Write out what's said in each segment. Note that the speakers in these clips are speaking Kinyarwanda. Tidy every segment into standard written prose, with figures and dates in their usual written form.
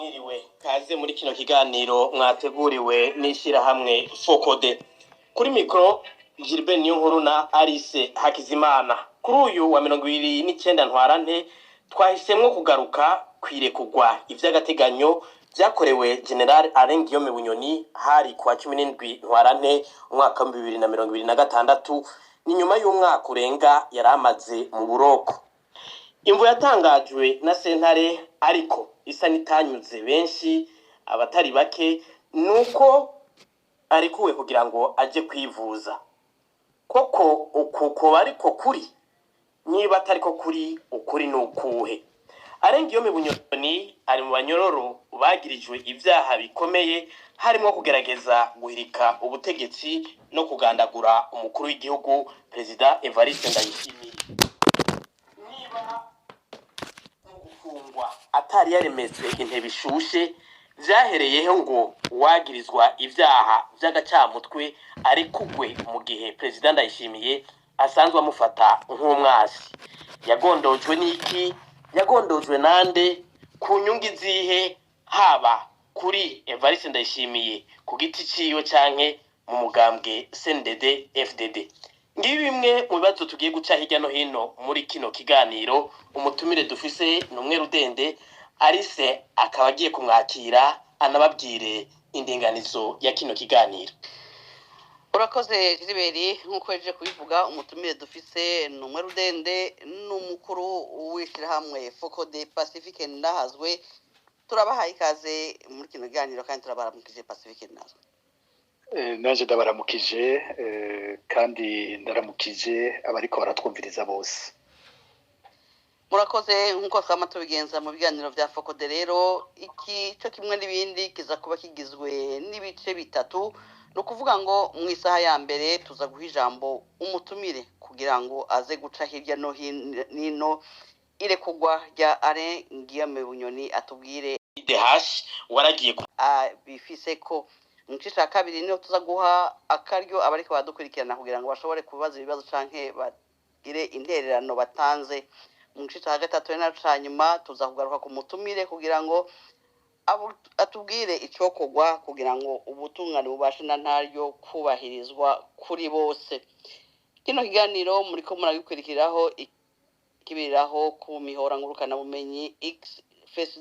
mwiriwe kaze muri kino kiganiro mwateguriwe n'ishirahamwe Focode. Kuri mikro Gilbert Niyonkuru na Alice Hakizimana. Kuri uyu wa 29 ntwarante twahisemwo kugaruka kwirekugwa ivy'agateganyo vyakorewe General Alain Guillaume Bunyoni hari kwa 17 ntwarante umwaka wa 2026 ni nyuma y'umwaka urenga yaramaze mu buroko. Imvu yatangajwe na sentare ariko isa nitanyuze benshi abatari bake nuko arikuwe kugira ngo aje kwivuza. Koko uko bariko kuri niba atariko kuri ukuri nukuhe. Alain Guillaume Bunyoni ari mu banyororo bagirijwe ivyaha bikomeye harimo kugerageza guhirika ubutegetsi no kugandagura umukuru w'igihugu President Evariste Ndayishimiye. Niba mugufungwa atari yaremetswe intebe ishushe vyahereyeho ngo wagirizwa ivyaha vy'agacamutwe ari kugwe mu gihe President Ndayishimiye asanzwe amufata nk'umwasi. Yagondojwe n'iki? Yagondojwe nande? Ku nyungu zihe? Haba kuri Evariste Ndayishimiye ku giti ciwe canke mu mugambwe CNDD FDD. Ngibi bimwe mu bibazo tugiye guca hirya no hino muri kino kiganiro. Umutumire dufise numwe Rudende Alice akaba agiye kumwakira anababwire indinganizo ya kino kiganiro. Urakoze Gilbert, nkuko eje kubivuga umutumire dufise numwe Rudende n'umukuru w'ishirahamwe Focode Pacifique Ndahazwe. Turabahaye ikaze muri kino kiganiro kandi turabaramukije Pacifique Ndahazwe. Naje ndabaramukije kandi ndaramukije abariko baratwumviriza bose. Murakoze nkuko twama tubigenza mu biganiro vya Focode. Rero iki cyo kimwe n'ibindi kiza kuba kigizwe n'ibice bitatu. No kuvuga ngo mu isaha ya mbere tuza guha ijambo umutumire kugira ngo aze guca hirya no hino irekugwa rya Alain Guillaume Bunyoni atubwire DH waragiye bifise ko mu gice cya kabiri niho tuza guha akaryo abariko badukurikirana kugira ngo bashobore kubaza ibibazo canke bagire intererano batanze. Mu gice cya gatatu na canyuma tuza kugaruka ku mutumire kugira ngo atubwire icokogwa kugira ngo ubutungane bubashe na ntaryo kubahirizwa kuri bose. Kino kiganiro muriko muragikurikiraho ikibiriraho ku mihora ngurukana bumenyi X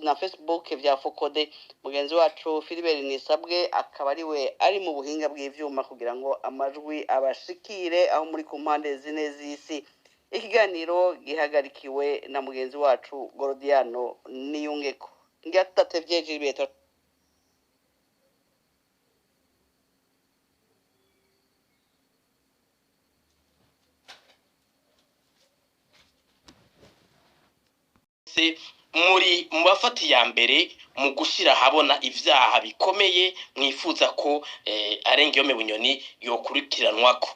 na Facebook vya Focode. Mugenzi wacu Philibert Nisabwe akaba ari mu buhinga bw'ivyuma kugira ngo amajwi abashikire aho muri ku mpande zine z'isi. Ikiganiro gihagarikiwe na mugenzi wacu Gordiano Niyungeko. Ngiyatatevye Gilbert. Muri mubafati ya mbere mu gushira habona ivyaha bikomeye mwifuza ko Alain Guillaume Bunyoni yokurikiranwako.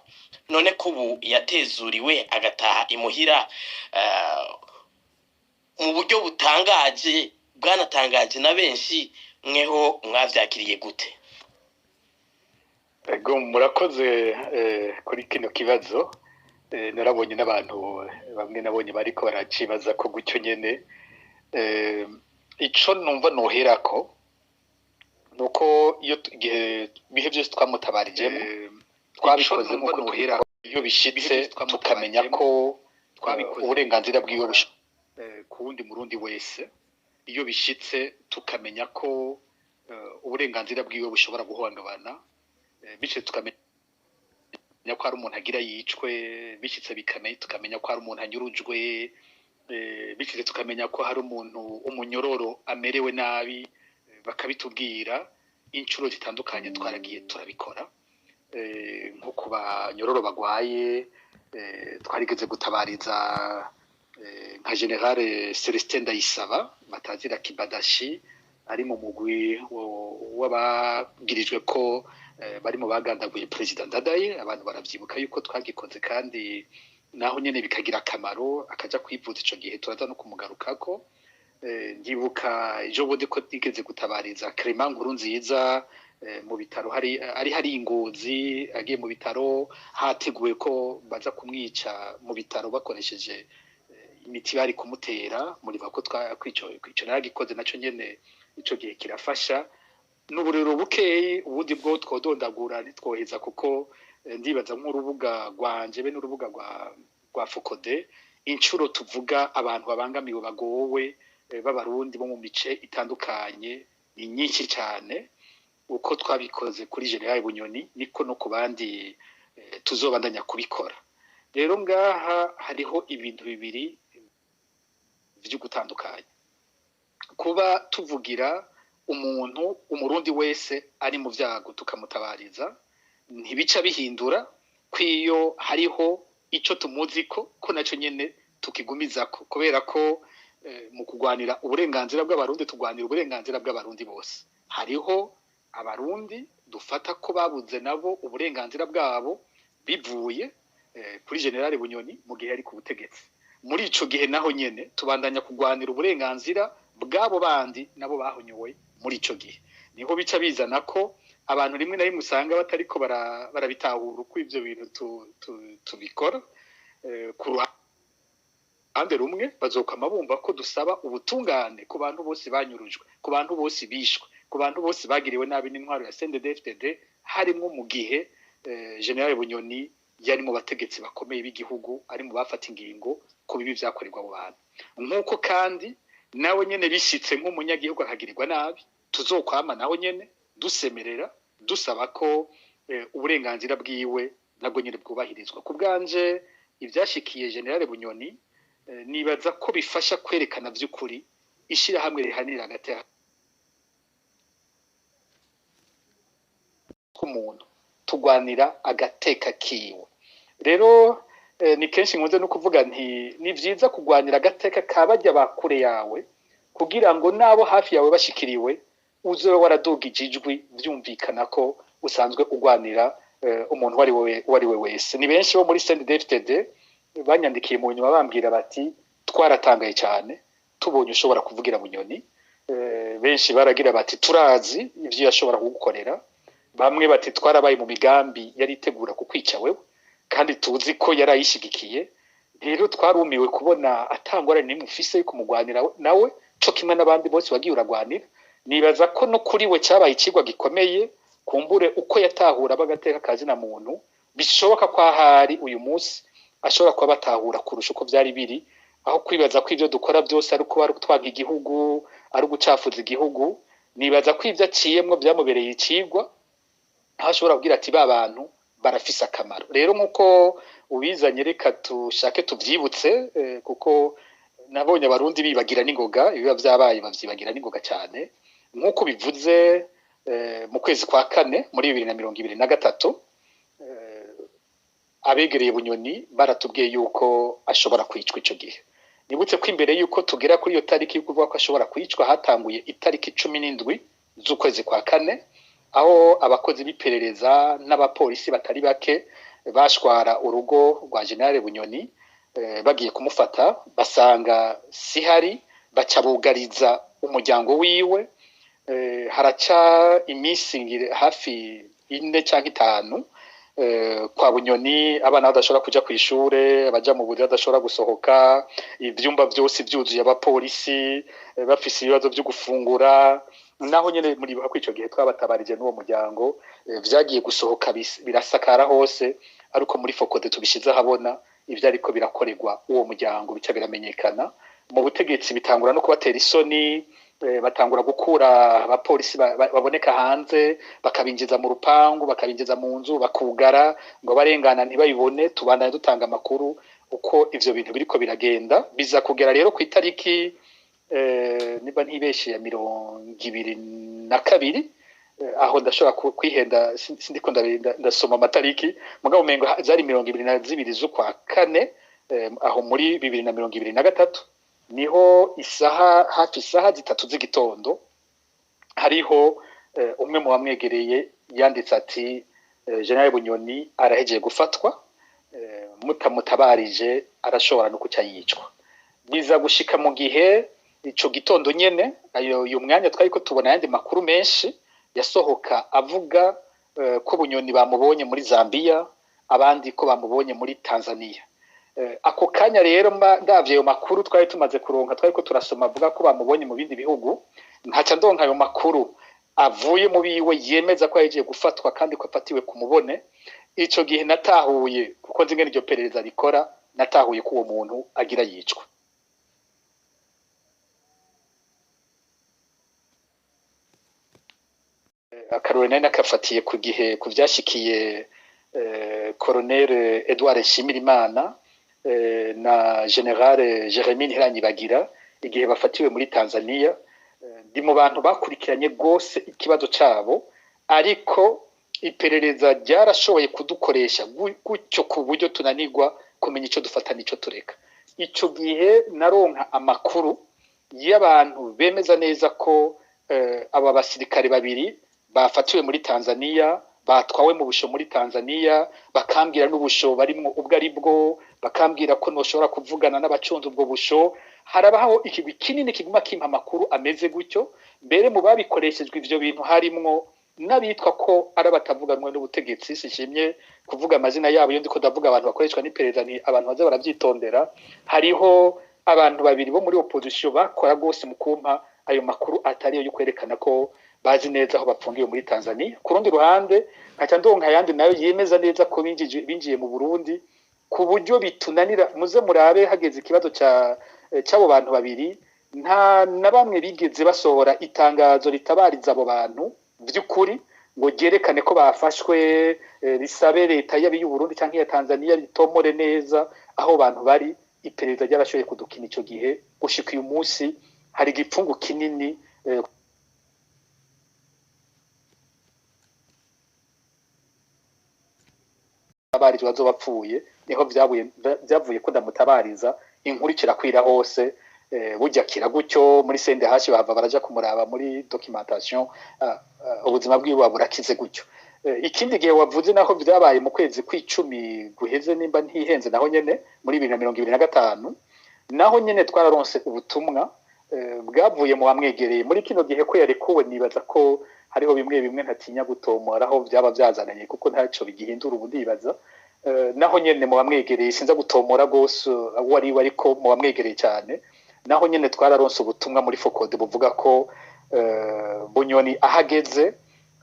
None kubu yatezuriwe agataha imuhira mu buryo butangaje bwanatangaje na benshi, mweho mwavyakiriye gute? Ego murakoze kuri kino kibazo. Narabonye n'abantu bamwe nabonye bariko baracibaza ko gucyo nyene ico numva noherako nuko iyo igihe bihe byose twamutabarijemo twabikoze nkuko nohera iyo bishitse tukamenya ko uburenganzira bwiwe kuwundi murundi wese, iyo bishitse tukamenya ko uburenganzira bwiwe bushobora guhungabana, bice tukamenya ko ari umuntu agira yicwe, bishitse tukamenya ko ari umuntu anyurujwe, bishitse tukamenya ko hari umuntu umunyororo amerewe nabi bakabitubwira. Incuro zitandukanye twaragiye turabikora, nko ku banyororo bagwaye twarigeze gutabariza nka General Celestin Ndayisaba batazira Kibadashi ari mu mugwi w'abagirijwe ko bari mu bagandaguye President Ndadaye. Abantu baravyibuka yuko twagikoze kandi naho nyene bikagira akamaro akaja kwivuza ico gihe turaza no kumugarukako. Ndibuka ejo bundi ko tigeze gutabariza Clement Nkurunziza mu bitaro hari Ingozi agiye mu bitaro hateguwe ko baza kumwica mu bitaro bakoresheje imiti bari kumutera muri bako twakwico naragikoze naco nyene ico gihe kirafasha n'uburero bukeyi ubundi bwo twodondagura ntitwoheza kuko ndibaza nk'urubuga rwanje be n'urubuga rwa Fokode incuro tuvuga abantu babangamiwe bagowe b'abarundi bo mu mice itandukanye ni nyinshi cyane uko twabikoze kuri General Bunyoni niko no ku bandi tuzobandanya kubikora rero ngaha hariho ibintu bibiri byo gutandukanya kuba tuvugira umuntu umurundi wese ari mu vyago tukamutabariza ntibica bihindura kwiyo hariho ico tumuziko ko naco nyene tukigumizako kubera ko mu kugwanira uburenganzira bw'abarundi tugwanira uburenganzira bw'abarundi bose hariho abarundi dufata ko babuze nabo uburenganzira bwabo bivuye kuri General Bunyoni mu gihe ari ku butegetsi muri ico gihe naho nyene tubandanya kugwanira uburenganzira bwabo bandi nabo bahonyowe muri ico gihe niho bica bizana ko abantu rimwe na rimwe usanga batariko barabitahura uko ivyo bintu tubikora ku ruhande rumwe bazokama bumva ko dusaba ubutungane ku bantu bose banyurujwe ku bantu bose bishwe ku bantu bose bagiriwe nabi n'intwaro ya CNDD-FDD harimo mu gihe General Bunyoni yari mu bategetsi bakomeye b'igihugu ari mu bafata ingingo ku bibi vyakorerwa abo bantu nkuko kandi nawe nyene bishitse nk'umunyagihugu akagirirwa nabi tuzokwama naho nyene dusemerera dusaba ko uburenganzira bwiwe nabwo nyene bwubahirizwa ku bwanje ivyashikiye General Bunyoni nibaza ko bifasha kwerekana vy'ukuri ishira hamwe rihanira hagati k'umuntu tugwanira agateka kiwe rero ni kenshi nkunze no kuvuga nti ni vyiza kugwanira agateka kabajya bakure yawe kugira ngo nabo hafi yawe bashikiriwe uzobe waradugije ijwi byumvikana ko usanzwe ugwanira umuntu wari we wese ni benshi bo muri CNDD-FDD banyandikiye mu nyuma bambwira bati twaratangaye cyane tubonye ushobora kuvugira Bunyoni benshi baragira bati turazi ivyo yashobora kugukorera bamwe bati twarabaye mu migambi yari itegura kukwica wewe kandi tuzi ko yarayishigikiye rero twarumiwe kubona atangora nimwe ufise kumugwanira nawe cyo kimwe n'abandi bose wagiye uragwanira nibaza ko no kuri we cyabaye ikigwa gikomeye kumbure uko yatahura bagateka kazi na muntu bishoboka ko ahari uyu munsi ashobora kuba batahura kurusha uko byari biri aho kwibaza ko ivyo dukora byose ari kuba ari gutwanga igihugu ari gucafuza igihugu nibaza ko ivyo aciyemwo byamubereye ikigwa aho ashobora kugira ati ba bantu barafise akamaro rero nkuko ubizanye reka tushake tuvyibutse kuko nabonye abarundi bibagira n'ingoga ibiba vyabaye bavyibagira n'ingoga cyane nkuko bivuze mu kwezi kwa kane muri 2023 abegereye Bunyoni baratubwiye yuko ashobora kwicwa ico gihe nibutse ko imbere yuko tugera kuri iyo tariki kuvuga ko ashobora kwicwa hatanguye itariki 17 z'ukwezi kwa kane aho abakozi b'iperereza n'abapolisi batari bake bashwara urugo rwa General Bunyoni bagiye kumufata basanga sihari baca bugariza umuryango wiwe haraca iminsi hafi 4 canke 5 kwa Bunyoni abana badashobora kuja ku ishure abaja mu buryo badashobora gusohoka ivyumba byose byuzuye abapolisi bafise ibibazo byo gufungura naho nyene muri baka kwico gihe twabatabarije n'uwo muryango vyagiye gusohoka birasakara hose ariko muri Fokode tubishize habona ivyo ariko birakorerwa uwo muryango bica biramenyekana mu butegetsi bitangura no kubatera isoni batangura gukura abapolisi baboneka hanze bakabinjiza mu rupangu bakabinjiza mu nzu bakugara ngo barengana ntibayibone tubandanye dutanga amakuru uko ivyo bintu biriko biragenda biza kugera rero ku itariki niba ntibeshe ya 22 aho ndashobora kwihenda sindiko ndasoma amatariki mugabo mengo zari 22 z'ukwa kane aho muri 2023 niho hafi isaha 3 z'igitondo hariho umwe mu bamwegereye yanditse ati General Bunyoni arahejeye gufatwa mutamutabarije arashobora no kuca yicwa biza gushika mu gihe ico gitondo nyene uyu mwanya twari ko tubona yandi makuru menshi yasohoka avuga ko Bunyoni bamubonye muri Zambia abandi ko bamubonye muri Tanzania ako kanya rero ndavye ayo makuru twari tumaze kuronka twari ko turasoma avuga ko bamubonye mu bindi bihugu nkaca ndonka ayo makuru avuye mu biwe yemeza ko yagiye gufatwa kandi ko afatiwe ku mubone ico gihe natahuye kuko nzi ngene iryo perereza rikora natahuye ko uwo muntu agira yicwa akarore nari nakafatiye ku gihe ku vyashikiye Colonel Edouard Nshimirimana na General Jeremy Ntiranyibagira igihe bafatiwe muri Tanzania ndi mu bantu bakurikiranye gose ikibazo cabo ariko iperereza ryarashoboye kudukoresha gutyo ku buryo tunanirwa kumenya ico dufata nico tureka ico gihe naronka amakuru y'abantu bemeza neza ko aba basirikare babiri bafatiwe muri Tanzania batwawe mu busho muri Tanzania bakambwira n'ubusho barimwo ubwo ari bwo bakambwira ko noshobora kuvugana n'abacunze ubwo busho harabaho ikigwi kinini kiguma kimpa amakuru ameze gutyo mbere mu babikoreshejwe ivyo bintu harimwo n'abitwa ko ari abatavuganwe n'ubutegetsi sishimye kuvuga amazina yabo iyo ndiko ndavuga abantu bakoreshwa n'iperereza ni abantu baza baravyitondera hariho abantu babiri bo muri opposition bakora gose mu kumpa ayo makuru atari yo kwerekana ko bazi neza aho bapfungiwe muri Tanzania ku rundi ruhande nkaca ndonka yandi nayo yemeza neza ko binjiye mu Burundi ku buryo bitunanira muze murabe hageze ikibazo cy'abo bantu babiri nta na bamwe bigeze basohora itangazo ritabariza abo bantu by'ukuri ngo gerekane ko bafashwe risabe leta y'u Burundi cyangwa ya Tanzania bitomore neza aho bantu bari iperereza ryarashoboye kudukina ico gihe gushika uyu munsi hari igipfungu kinini abarijwe bazobapfuye niho byavuye ko ndamutabariza inkuru kirakwira hose burya kira gutyo muri sende hashi bahava baraja kumuraba muri documentation ubuzima bwiwe burakize gutyo ikindi gihe wavuze naho byabaye mu kwezi kw'icumi guheze nimba ntihenze naho nyene muri 2025 naho nyene twararonse ubutumwa bwavuye mu bamwegereye muri kino gihe ko yarekuwe nibaza ko hariho bimwe ntatinya gutomora aho byaba byazananye kuko ntaco bigihindura ubu ndibaza naho nyene mu bamwegereye sinza gutomora gose wari ariko mu bamwegereye cyane naho nyene twararonse ubutumwa muri Focode buvuga ko Bunyoni ahageze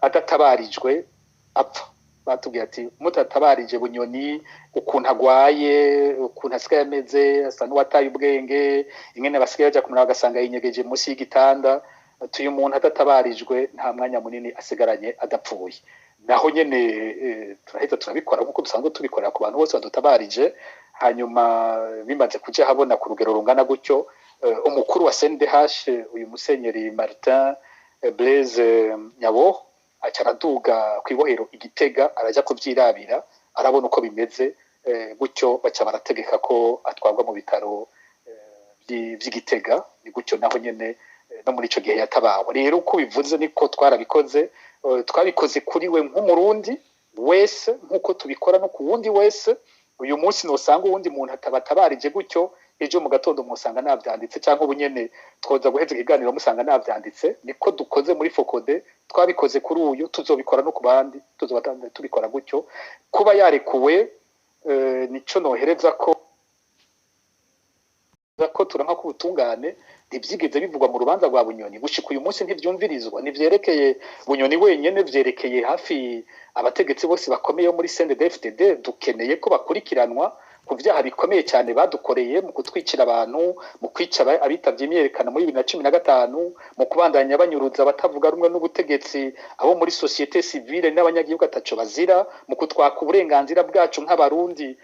adatabarijwe apfa batubwiye ati mutatabarije Bunyoni ukuntu agwaye ukuntu asigaye ameze asa n'uwataye ubwenge ingene basigaye baja kumara bagasanga yinyegeje munsi y'igitanda tuyu muntu adatabarijwe nta mwanya munini asigaranye adapfuye naho nyene turahita turabikora nkuko dusanzwe tubikora ku bantu bose badutabarije hanyuma bimaze kuja habona ku rugero rungana gutyo umukuru wa CNDH uyu musenyeri Martin Blaise Nyabo acaraduga kwibohero igitega araja kuvyirabira arabona uko bimeze gutyo baca barategeka ko atwarwa mu bitaro vy'igitega ni gutyo naho nyene no muri ico gihe yatabawe rero uko bivuze niko twabikoze kuri we nk'umurundi wese nkuko tubikora no ku wundi wese uyu munsi nosanga uwundi muntu atabatabarije gutyo ejo mu gatondo musanga navyanditse cyangwa ubunyene twoza guheza ikiganiro musanga navyanditse niko dukoze muri Focode twabikoze kuri uyu tuzobikora no ku bandi tuzobatanga tubikora gutyo kuba yarekuwe nico nohereza ko turanka ku butungane ntibyigeze bivugwa mu rubanza rwa Bunyoni gushika uyu munsi ntivyumvirizwa nivyerekeye Bunyoni wenyene vyerekeye hafi abategetsi bose bakomeye muri CNDD-FDD dukeneye ko bakurikiranwa ku vyaha bikomeye cyane badukoreye mu kutwicira abantu mu kwica abitavye imyerekana muri 2015 mu kubandanya banyuruza batavuga rumwe n'ubutegetsi abo muri societe civile n'abanyagihugu ataco bazira mu kutwaka uburenganzira bwacu nk'abarundi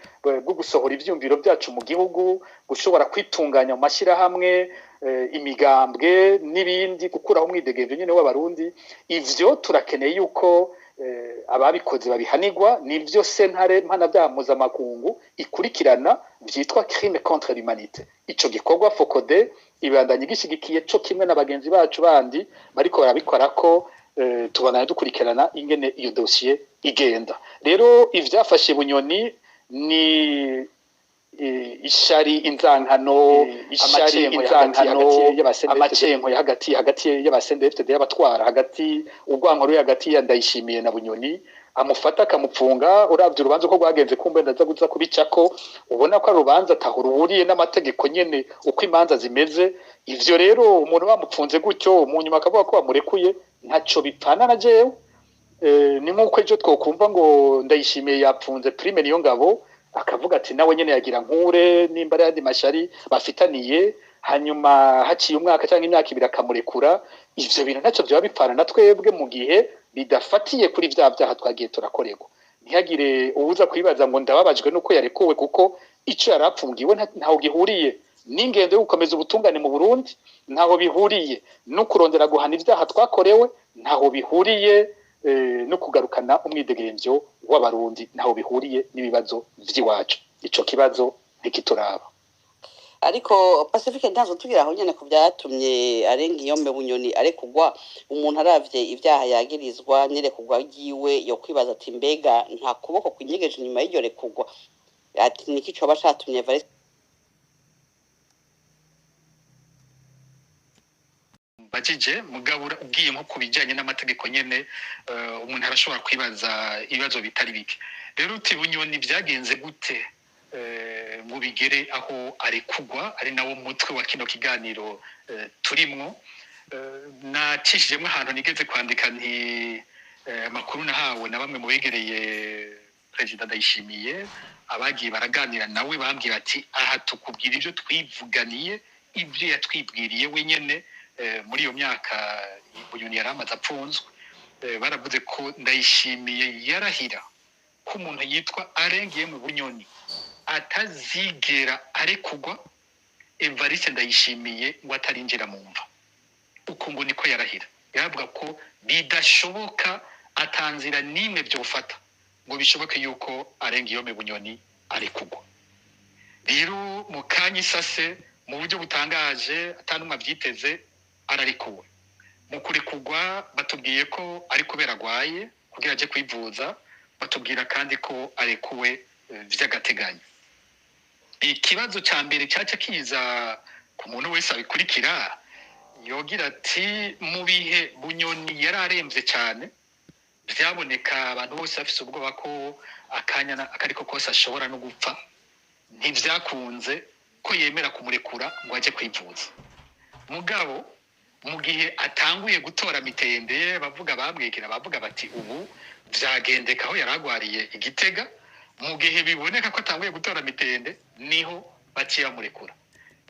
bwo gusohora ivyumviro byacu mu gihugu gushobora kwitunganya mu mashira hamwe imigambwe n'ibindi gukuraho umwidegemvyo nyene w'abarundi ivyo turakeneye yuko ababikoze babihanirwa nivyo sentare mpanavyaha mpuzamakungu ikurikirana vyitwa crime contre l'humanité ico gikorwa Focode ibandanye gishigikiye co kimwe n'abagenzi bacu bandi bariko barabikora ko tubana dukurikirana ingene iyo dossier igenda rero ivyafashe Bunyoni ni ishari inzankano amacenko hagati y'abasendefte y'abatwara hagati urwankoro hagati ya Ndayishimiye na Bunyoni amufata akamupfunga uravye urubanza uko rwagenze kumbe ndaza guza kubicako ubona ko ari urubanza ataho ruhuriye n'amategeko nyene uko imanza zimeze ivyo rero umuntu bamupfunze gutyo mu nyuma akavuga ko bamurekuye ntaco bipfana na jewe ni nk'uko ejo twokumva ngo Ndayishimiye yapfunze Prime Niyongabo akavuga ati nawe nyene yagira nkure nimba ari yandi mashari bafitaniye hanyuma haciye umwaka cyangwa imyaka ibiri akamurekura ivyo bintu ntacyo byo bipfana na twebwe mu gihe bidafatiye kuri vya byaha twagiye turakorerwa ntihagire ubuza kwibaza ngo ndababajwe nuko yarekuwe kuko ico yarapfungiwe ntaho gihuriye n'ingendo yo gukomeza ubutungane mu Burundi ntaho bihuriye no kurondera guhana ivyaha twakorewe ntaho bihuriye no kugarukana umwidegemvyo w'abarundi ntaho bihuriye n'ibibazo vy'iwacu ico kibazo ntikituraba ariko Pacifique ntazo tugira aho nyene ku byatumye arenga iyo mbe bunyoni arekugwa umuntu aravye ivyaha yagirizwa nyerekugwa yiwe yo kwibaza ati mbega nta kuboko kwinyegeje nyuma y'iryo rekugwa ati niki coba catumye Evariste bajije mugabura ugiye nko kubijanye n'amategeko nyene umuntu arashobora kwibaza ibibazo bitari bike rero uti bunyoni byagenze gute ngo bigere aho arekugwa ari nawo mutwe wa kino kiganiro turimwo nacishijemo ahantu nigeze kwandika nti amakuru nahawe na bamwe mu begereye Perezida Ndayishimiye abagiye baraganira nawe bambwira ati aha tukubwira ibyo twivuganiye ibyo yatwibwiriye wenyene muri iyo myaka Bunyoni yaramaze apfunzwe baravuze ko Ndayishimiye yarahira ko umuntu yitwa arengiye mu Bunyoni atazigera arekugwa Evariste Ndayishimiye ngo atarinjira mu mva uko ngo niko yarahira yaravuga ko bidashoboka atanzira nimwe byo gufata ngo bishoboke yuko arengiye mu Bunyoni arekugwa rero mu kanyisase mu buryo butangaje atanumwe abyiteze ararikuwe mu kurekugwa batubwiye ko ari kubera agwaye kugira aje kwivuza batubwira kandi ko arekuwe vy'agateganyo ikibazo ca mbere cyaca kiza ku muntu wese abikurikira yogira ati mu bihe Bunyoni yararemvye cyane vyaboneka abantu bose bafise ubwoba ko akanya akariko kose ashobora no gupfa ntivyakunze ko yemera kumurekura ngo aje kwivuza mugabo mu gihe atanguye gutora mitende bavuga bamwekera bavuga bati ubu vyagendeka aho yaragwariye Igitega mu gihe biboneka ko atanguye gutora mitende niho baciye murekura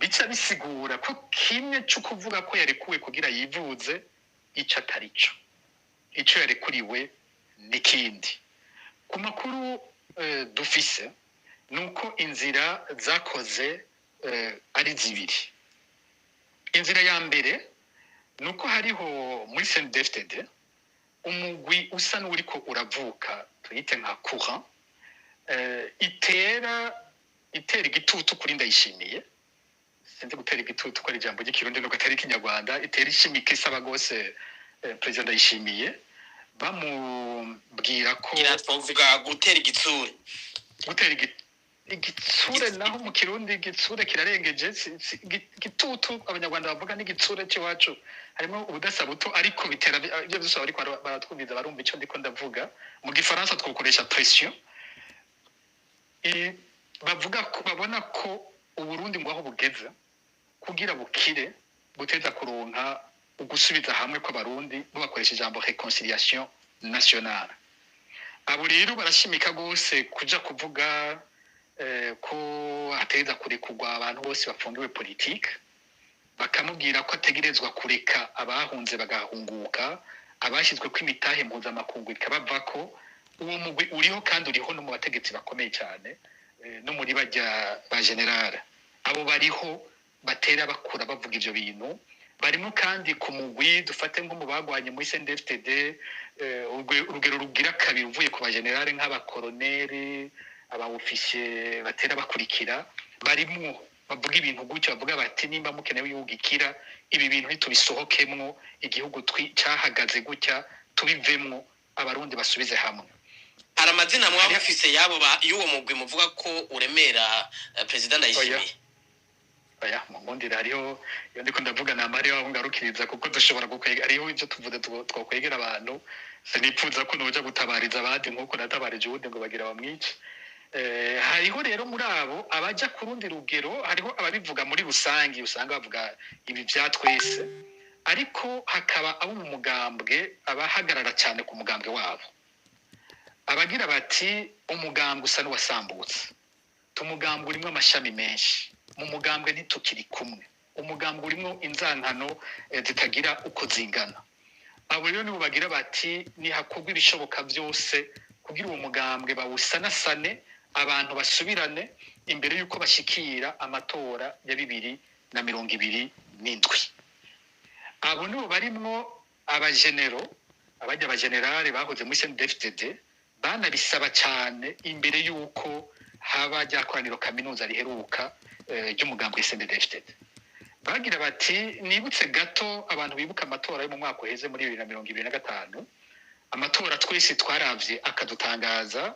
bica bisigura ko kimwe cyo kuvuga ko yarekuwe kugira yivuze ico atarico ico yarekuriwe nikindi ku makuru dufise nuko inzira zakoze ari zibiri inzira ya mbere nuko hariho muri CNDD-FDD umugwi usa n'uriko uravuka tuyite nka courant itera igitutu kuri Ndayishimiye sinzi gutera igitutu ko ari ijambo ry'ikirundi nuko atari kinyarwanda itera ishimike isaba gose President Ndayishimiye bamubwira ko iravuga gutera igitsure igitsure naho mu kirundi igitsure kirarengeje igitutu abanyarwanda bavuga n'igitsure cyacu harimo ubudasa buto ariko bitera ibyo byose ariko baratwumviza barumva icyo ndiko ndavuga mu gifaransa twokoresha pression bavuga ko babona ko Uburundi ngo aho bugeze kugira bukire buteza kuronka ugusubiza hamwe kw'abarundi bakoresha ijambo réconciliation nationale abo rero barashimika gose kuja kuvuga ko ateza kurekugwa abantu bose bafungiwe politique bakamubwira ko ategerezwa kureka abahunze bagahunguka abashyizwe kw'imitahe mpuzamakungu ikabava ko uwo mugwi uriho kandi uriho no mu bategetsi bakomeye cyane no muri bajya ba general abo bariho batera bakura bavuga ivyo bintu barimo kandi ku mugwi dufate nko mu bagwanye muri CNDD-FDD urugero rugira kabiri uvuye ku ba general nk'abakoroneri aba-officier batera bakurikira barimo bavuga ibintu gutyo bavuga bati nimba mukenewe yugikira ibi bintu nitubisohokemwo igihugu cyahagaze gutya tubivemwo abarundi basubize hamwe hari amazina mwaba mufise yabo y'uwo mugwi muvuga ko uremera President Ndayishimiye oya mu bundi hariho iyo ndiko ndavuga na Mario aho ngarukiriza kuko dushobora gukwega ariho ibyo tuvuze twokwegera abantu sinipfuza ko noja gutabariza abandi nkuko natabarije ubundi ngo bagira bamwice. Hariho rero muri abo abaja ku rundi rugero, hariho ababivuga muri rusangi usanga bavuga ibi bya twese, ariko hakaba abo mu mugambwe abahagarara cyane ku mugambwe wabo, abagira bati umugambwe usa n'uwasambutse, umugambwe urimo amashami menshi, mu mugambwe ntitukiri kumwe, umugambwe urimo inzankano zitagira uko zingana. Abo rero nibo bagira bati nihakorwa ibishoboka byose kugira uwo mugambwe bawusanasane, abantu basubirane imbere y'uko bashikira amatora ya 2027. Abo nibo barimwo abagenero, abajya abagenerale bahoze muri CNDD-FDD, banabisaba cyane imbere y'uko haba ryakoraniro kaminuza riheruka ry'umugambwe CNDD-FDD. Bagira bati nibutse gato abantu bibuka amatora yo mu mwaka uheze muri 2025, amatora twese twaravye akadutangaza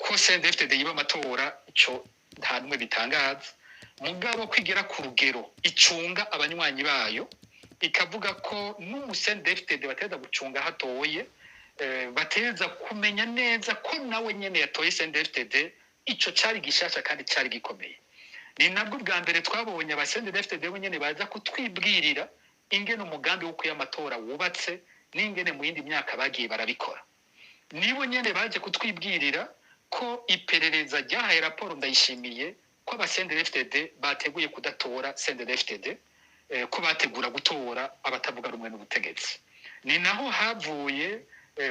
ko CNDD-FDD yiba amatora, ico nta numwe bitangaza. Mugabo kwigera ku rugero icunga abanywanyi bayo, ikavuga ko n'umu-CNDD-FDD bateza gucunga hatoye, bateza kumenya neza ko nawe nyene yatoye CNDD-FDD, ico cari gishasha kandi cari gikomeye. Ni nabwo bwa mbere twabonye aba-CNDD-FDD nyene baza kutwibwirira ingene umugambi wo kuyamatora wubatse n'ingene mu yindi myaka bagiye barabikora. Nibo nyene baje kutwibwirira ko iperereza ryahaye raporo Ndayishimiye ko aba-CNDD-FDD bateguye kudatora CNDD-FDD, ko bategura gutora abatavuga rumwe n'ubutegetsi. Ni naho havuye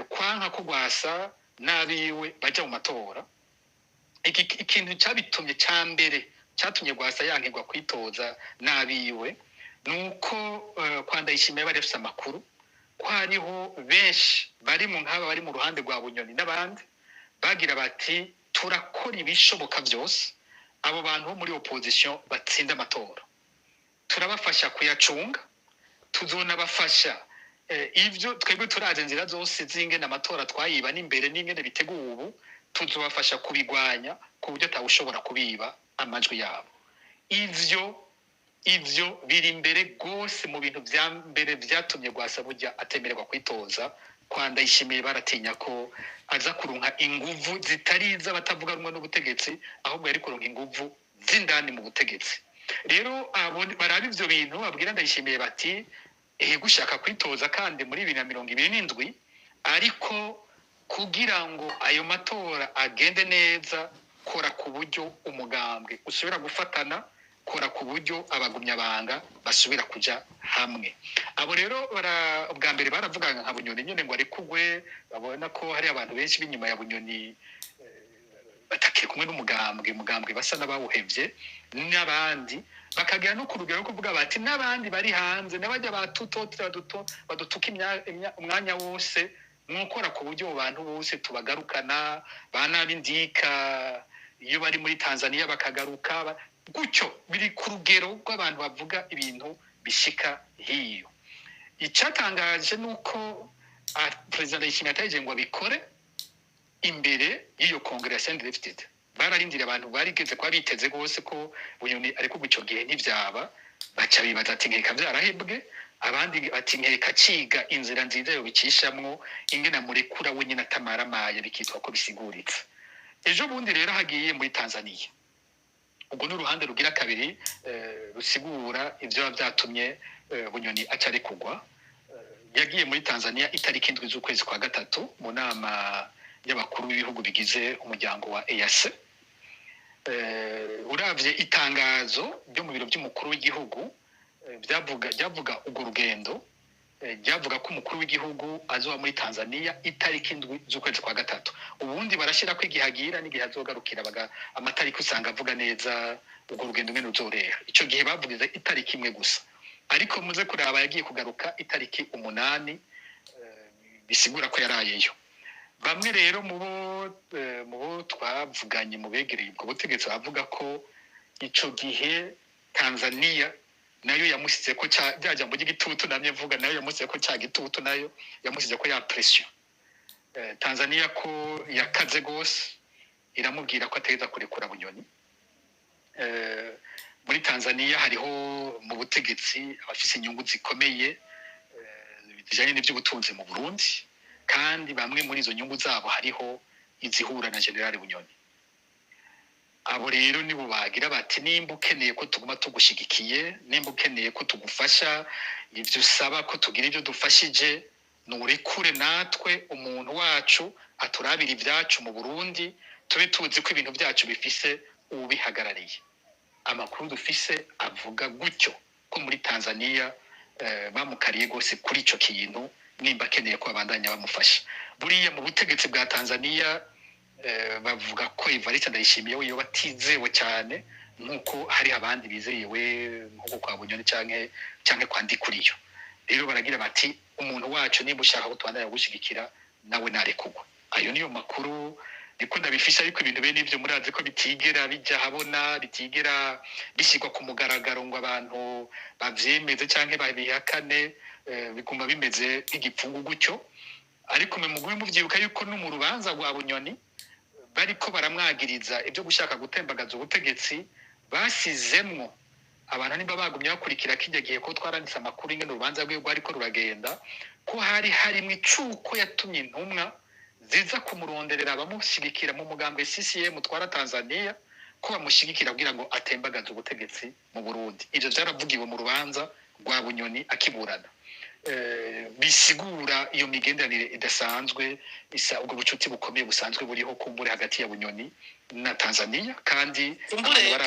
kwanka ko Rwasa n'abiwe baja mu matora. Ikintu cyabitumye cya mbere cyatumye Rwasa yankirwa kwitoza n'abiwe nuko kwa Ndayishimiye bari bafite amakuru ko hariho benshi bari mu nkaba bari mu ruhande rwa Bunyoni n'abandi bagira bati turakora ibishoboka byose abo bantu bo muri opposition batsinda amatora, turabafasha kuyacunga, tuzonabafasha ivyo twebwe turaje nzira zose zingene amatora twayiba n'imbere n'ingene biteguye ubu, tuzobafasha kubigwanya ku buryo atawushobora kubiba amajwi yabo. Ivyo biri imbere gose mu bintu vya mbere vyatumye Rwasa burya atemererwa kwitoza. Kwa Ndayishimiye baratinya ko aza kurunka inguvu zitariza batavuga rumwe n'ubutegetsi, ahubwo yari kuronka inguvu z'indani mu butegetsi. Rero barabi ivyo bintu abwira Ndayishimiye bati gushaka kwitoza kandi muri 2027, ariko kugira ngo ayo matora agende neza, kora ku buryo umugambwe usubira gufatana, kora ku buryo abagumyabanga basubira kuja hamwe. Abo rero bwa mbere baravuga nka Bunyoni nyene ngo arekugwe, babona ko hari abantu benshi b'inyuma ya Bunyoni batakiri kumwe n'umugambwe basa n'abawuhevye, n'abandi bakagira no ku rugero kuvuga bati n'abandi bari hanze n'abajya batutotira badutuka umwanya wose, mwokora ku buryo abantu bose tubagarukana, banabindika iyo bari muri Tanzania bakagaruka gutyo. Biri ku rugero rw'abantu bavuga ibintu bishika hiyo. Icyatangaje nuko President Ndayishimiye ataje ngo abikore imbere y'iyo kongere ya CNDD-FDD. Bararindira abantu barigeze kwa biteze gose ko Bunyoni ariko gucyo gihe ntivyaba, baca bibaza ati nkeka vyarahebwe, abandi ati nkeka ciga inzira nziza yo bicishamwo ingena murekura we nyina tamaramaye bikitwa ko bisiguritse. Ejo bundi rero hagiye muri Tanzania, ubwo n'uruhande rugira kabiri rusigura ivyo byatumye Bunyoni acari kugwa. Yagiye muri Tanzania itariki 7 z'ukwezi kwa gatatu mu nama y'abakuru b'ibihugu bigize umuryango wa EAC. Uravye itangazo ryo mu biro by'umukuru w'igihugu byavuga urwo rugendo, byavuga ko umukuru w'igihugu azoba muri Tanzania itariki 7 z'ukwezi kwa gatatu. Ubundi barashira ko igihagira n'igihe azogarukira amatariki usanga avuga neza urwo rugendo ngene ruzoreha. Ico gihe bavugiza itariki imwe gusa, ariko muze kuraba yagiye kugaruka itariki 8, bisigura ko yarayeyo. Bamwe rero mu bo twavuganye mu begereye ubwo butegetsi bavuga ko ico gihe Tanzania nayo yamusize ko cyajya mu gitutu, namye vuga nayo yamusize ko cya gitutu, nayo yamusize ko ya pression. Tanzania ko yakaze gose iramubwira ko ateza kurekura Bunyoni. Muri Tanzania hariho mu butegetsi abafise inyungu zikomeye bijanye n'ivy'ubutunzi mu Burundi, kandi bamwe muri izo nyungu zabo hariho izihura na General Bunyoni. Abo rero nibo bagira bati nimba ukeneye ko tuguma tugushigikiye, nimba ukeneye ko tugufasha ivyo usaba ko tugira ivyo dufashije, nurekure natwe umuntu wacu aturabira ivyacu mu Burundi, tube tuzi ko ibintu byacu bifise ubihagarariye. Amakuru dufise avuga gutyo ko muri Tanzania bamukariye gose kuri ico kintu, nimba akeneye ko abandanya bamufasha. Buriya mu butegetsi bwa Tanzania bavuga ko Evariste Ndayishimiye we batizewe cyane nkuko hari abandi bizeyewe nkuko kwa Bunyoni canke kwa Ndikuriyo. Rero baragira bati umuntu wacu nimba ushaka ko twandanya gushigikira nawe narekugwa. Ayo niyo makuru niko ndabifisha, ariko ibintu bene ivyo murazi ko bitigera bijya habona, bitigera bishyirwa ku mugaragaro ngo abantu bavyemeze canke babihakane, biguma bimeze nk'igipfungu gutyo. Ariko mwe muguye muvyibuka yuko no mu rubanza rwa Bunyoni bariko baramwagiriza ibyo gushaka gutembagaza ubutegetsi, basizemwo abantu nimba bagumye bakurikira kijya gihe ko twaranditse amakuru ingene urubanza rwe rwariko ruragenda, ko hari harimwe icuko yatumye intumwa ziza kumuronderera abamushigikira mu mugambwe CCM twara Tanzania, ko bamushigikira kugira ngo atembagaze ubutegetsi mu Burundi. Ivyo byaravugiwe mu rubanza rwa Bunyoni akiburana. Bisigura iyo migenderanire idasanzwe, isa ubwo bucuti bukomeye busanzwe buriho kumbure hagati ya Bunyoni na Tanzania, kandi kumbure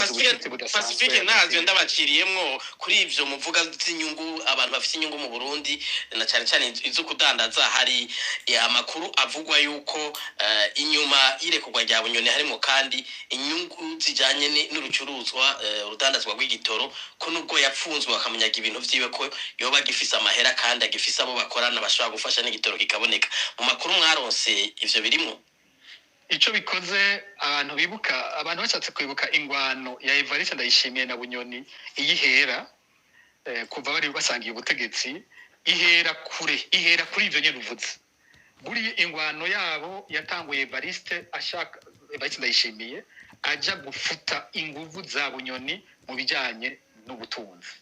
Pacifique nazo ndabaciriyemwo kuri ivyo muvuga z'inyungu, abantu bafite inyungu mu Burundi na cyane cyane izo kudandaza. Hari amakuru avugwa yuko inyuma yirekurwa rya Bunyoni harimo kandi inyungu zijanye n'urucuruzwa urudandazwa rw'igitoro, ko nubwo yapfunzwe akamunyaga ibintu vyiwe ko yoba gifisa amahera kandi agifisa abo bakorana bashobora gufasha n'igitoro kikaboneka. Mu makuru mwaronse ivyo birimo? Ico bikoze abantu bibuka, abantu bashatse kwibuka ingwano ya Evariste Ndayishimiye na Bunyoni iyihera, kuva bari basangiye ubutegetsi, ihera kuri ivyo nyene uvuze. Buri ingwano yabo yatanguye Evariste Ndayishimiye aja gufuta inguvu za Bunyoni mu bijanye n'ubutunzi.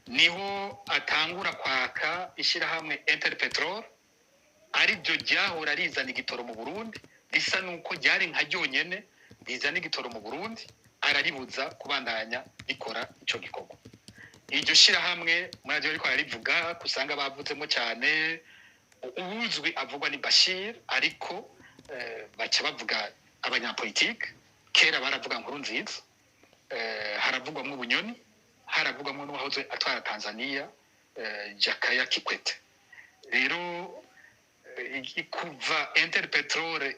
Niho atangura kwaka ishirahamwe Interpetrol, ari byo ryahora rizana igitoro mu Burundi, risa nuko ryari nka ryonyene rizana igitoro mu Burundi, araribuza kubandanya rikora ico gikorwa. Iryo shirahamwe muraje ariko ararivuga, kusanga bavuzemo cyane, ubuzwi avugwa ni Bashir, ariko baca bavuga abanyapolitike. Kera baravuga Nkurunziza, haravugwamwo Bunyoni, haravugwamwo n'uwahoze atwara Tanzania Jakaya Kikwete. Rero kuva Interpetrol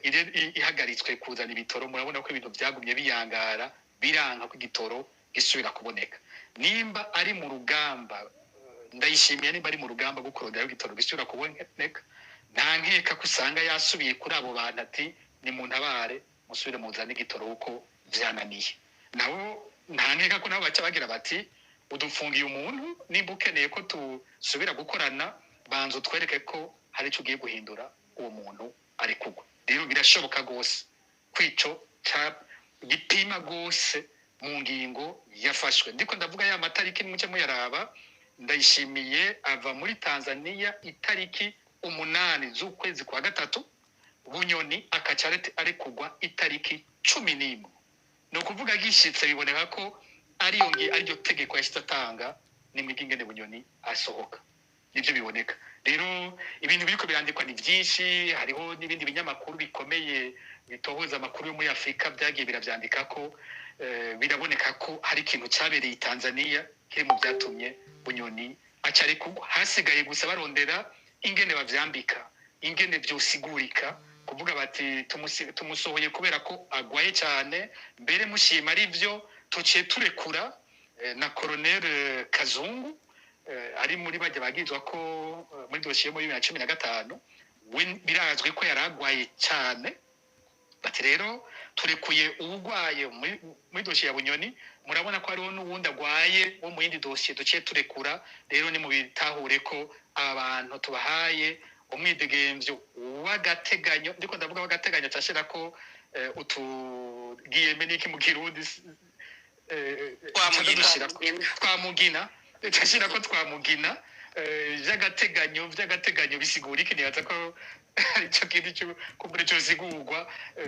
ihagaritswe kuzana ibitoro, murabona ko ibintu byagumye biyangara, biranka ko igitoro gisubira kuboneka. Nimba ari mu rugamba, Ndayishimiye nimba ari mu rugamba gukorondera igitoro gisubira kuboneka, nta nkeka ko usanga yasubiye kuri abo bantu ati ni mu ntabare musubire muzana igitoro uko vyananiye. Nabo nta nkeka ko nabo baca bagira bati udufungiye umuntu, nimba ukeneye ko tusubira gukorana banzo twereke ko hari icyo ugiye guhindura, uwo muntu ari kugwa. Rero birashoboka gose kwico gipima gose mu ngingo yafashwe. Ndiko ndavuga ya matariki nimuce muyaraba, Ndayishimiye ava muri Tanzania itariki 8 z'ukwezi kwa gatatu, Bunyoni akacarete ari kugwa itariki 11. No kuvuga gishitse biboneka ko ariyo tegeko yashitanga ni mwigingene Bunyoni asohoka. Nivyo biboneka. Rero ibintu biriko birandikwa ni byinshi, hariho n'ibindi binyamakuru bikomeye bitohoza amakuru yo muri Afrika byagiye biravyandika ko biraboneka ko hari ikintu cyabereye Tanzania kiri mu byatumye Bunyoni acari kugwa. Hasigaye gusa barondera ingene bavyambika, ingene byosigurika, kuvuga bati tumusohoye kubera ko agwaye cyane, mbere mushima ari byo tuciye turekura na Colonel Kazungu ari muri bajya bagizwa ko muri dosiye muri 2015 birazwi ko yaragwaye cyane. Bati rero turekuye ubugwaye muri dosiye ya Bunyoni, murabona ko hariho n'uwundi agwaye wo mu yindi dosiye duciye turekura. Rero ni mu bitahure ko abantu tubahaye umwidegemvyo w'agateganyo, ndiko ndavuga w'agateganyo cyashira ko utugiyeme niki mu Kirundi twamugina cyashira ko twamugina vy'agateganyo bisigura iki nibaza ko icyo kintu cyo kumbure cyo sigurwa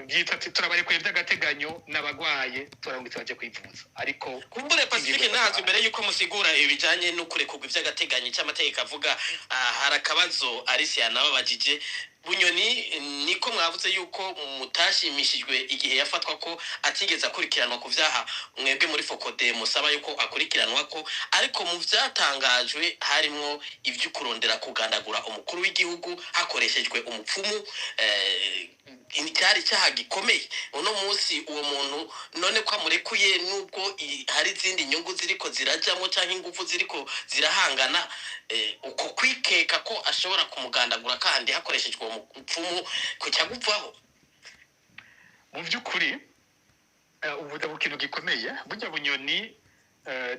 byitwa turabarekuye vy'agateganyo n'abagwaye turarungitse baje kwivuza ariko kumbure Pacifique nazo imbere yuko musigura ibijanye no kurekurwa vy'agateganyo cy'amategeko avuga hari akabazo Alicia nababajije Bunyoni niko mwavuze yuko mutashimishijwe igihe yafatwa ko atigeze akurikiranwa ku vyaha mwebwe muri Focode musaba yuko akurikiranwa ko ariko mu vyatangajwe harimo ivyo kurondera kugandagura umukuru w'igihugu hakoreshejwe umupfumu icyari cyaha gikomeye uno munsi uwo muntu none ko amurekuye nubwo hari izindi nyungu ziriko zirajamo cyangwa ingufu ziriko zirahangana uko kwikeka ko ashobora kumugandagura kandi hakoreshejwe umupfumu ko cyaguvaho mu by'ukuri ubu kintu gikomeye burya Bunyoni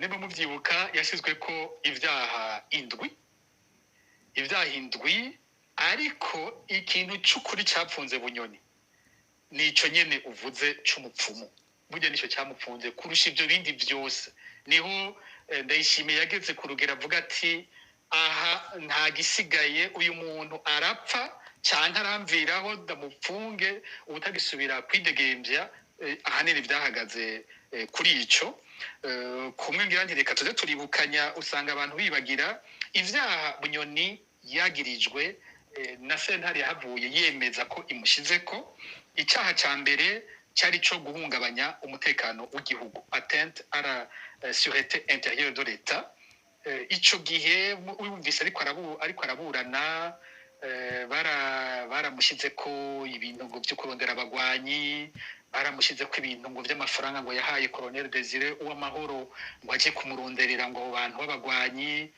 niba muvyibuka yashizwe ko ibyaha indwi ariko ikintu cy'ukuri cyapfunze Bunyoni nico nyene uvuze c'umupfumu burya nico cyamupfunze kurusha ibyo bindi byose niho Ndayishimiye yageze ku rugero avuga ati aha nta gisigaye uyu muntu arapfa cyane aramviraho ndamupfunge ubutagisubira kwidegembya ahanini byahagaze kuri ico kumwe ngira nti reka tuze turibukanya usanga abantu bibagira ivyaha Bunyoni yagirijwe na sentare yahavuye yemeza ko imushize ko icyaha ca mbere cyari cyo guhungabanya umutekano w'igihugu atteinte à la sûreté intérieure de l'État ico gihe wumvise ariko araburana baramushize ko ibintu ngo byo kurondera abagwanyi baramushize ko ibintu ngo by'amafaranga ngo yahaye Colonel Desire Uwamahoro ngo aje kumuronderera ngo abantu b'abagwanyi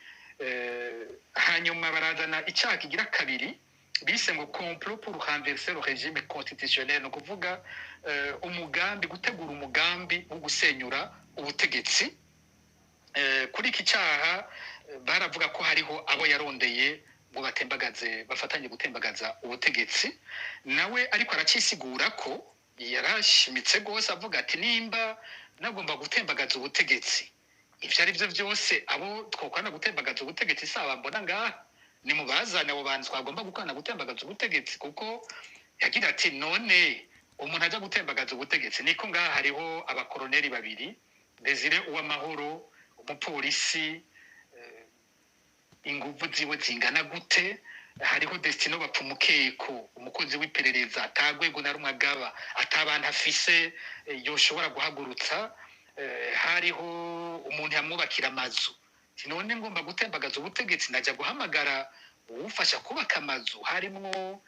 hanyuma barazana icyaha kigira kabiri bise ngo complot pour renverser le régime constitutionnel no kuvuga gutegura umugambi wo gusenyura ubutegetsi kuri iki cyaha baravuga ko hariho abo yarondeye ngo bafatanye gutembagaza ubutegetsi nawe ariko aracisigura ko yarashimitse gose avuga ati nimba nagomba gutembagaza ubutegetsi ivyo ari byo byose abo twokwana gutembagaza ubutegetsi saba mbona ngaha ni mubazana abo bantu twagomba gukwana gutembagaza ubutegetsi kuko yagira ati none umuntu aja gutembagaza ubutegetsi niko ngaha hariho abakoroneri babiri Desire Uwamahoro umupolisi inguvu ziwe zingana gute hariho Destino Bapfumukeko umukozi w'iperereza atagwego na rumwe agaba atabana afise yoshobora guhagurutsa hariho umuntu yamwubakira amazu none ngomba gutembagaza ubutegetsi najya guhamagara ufasha kubaka amazu harimo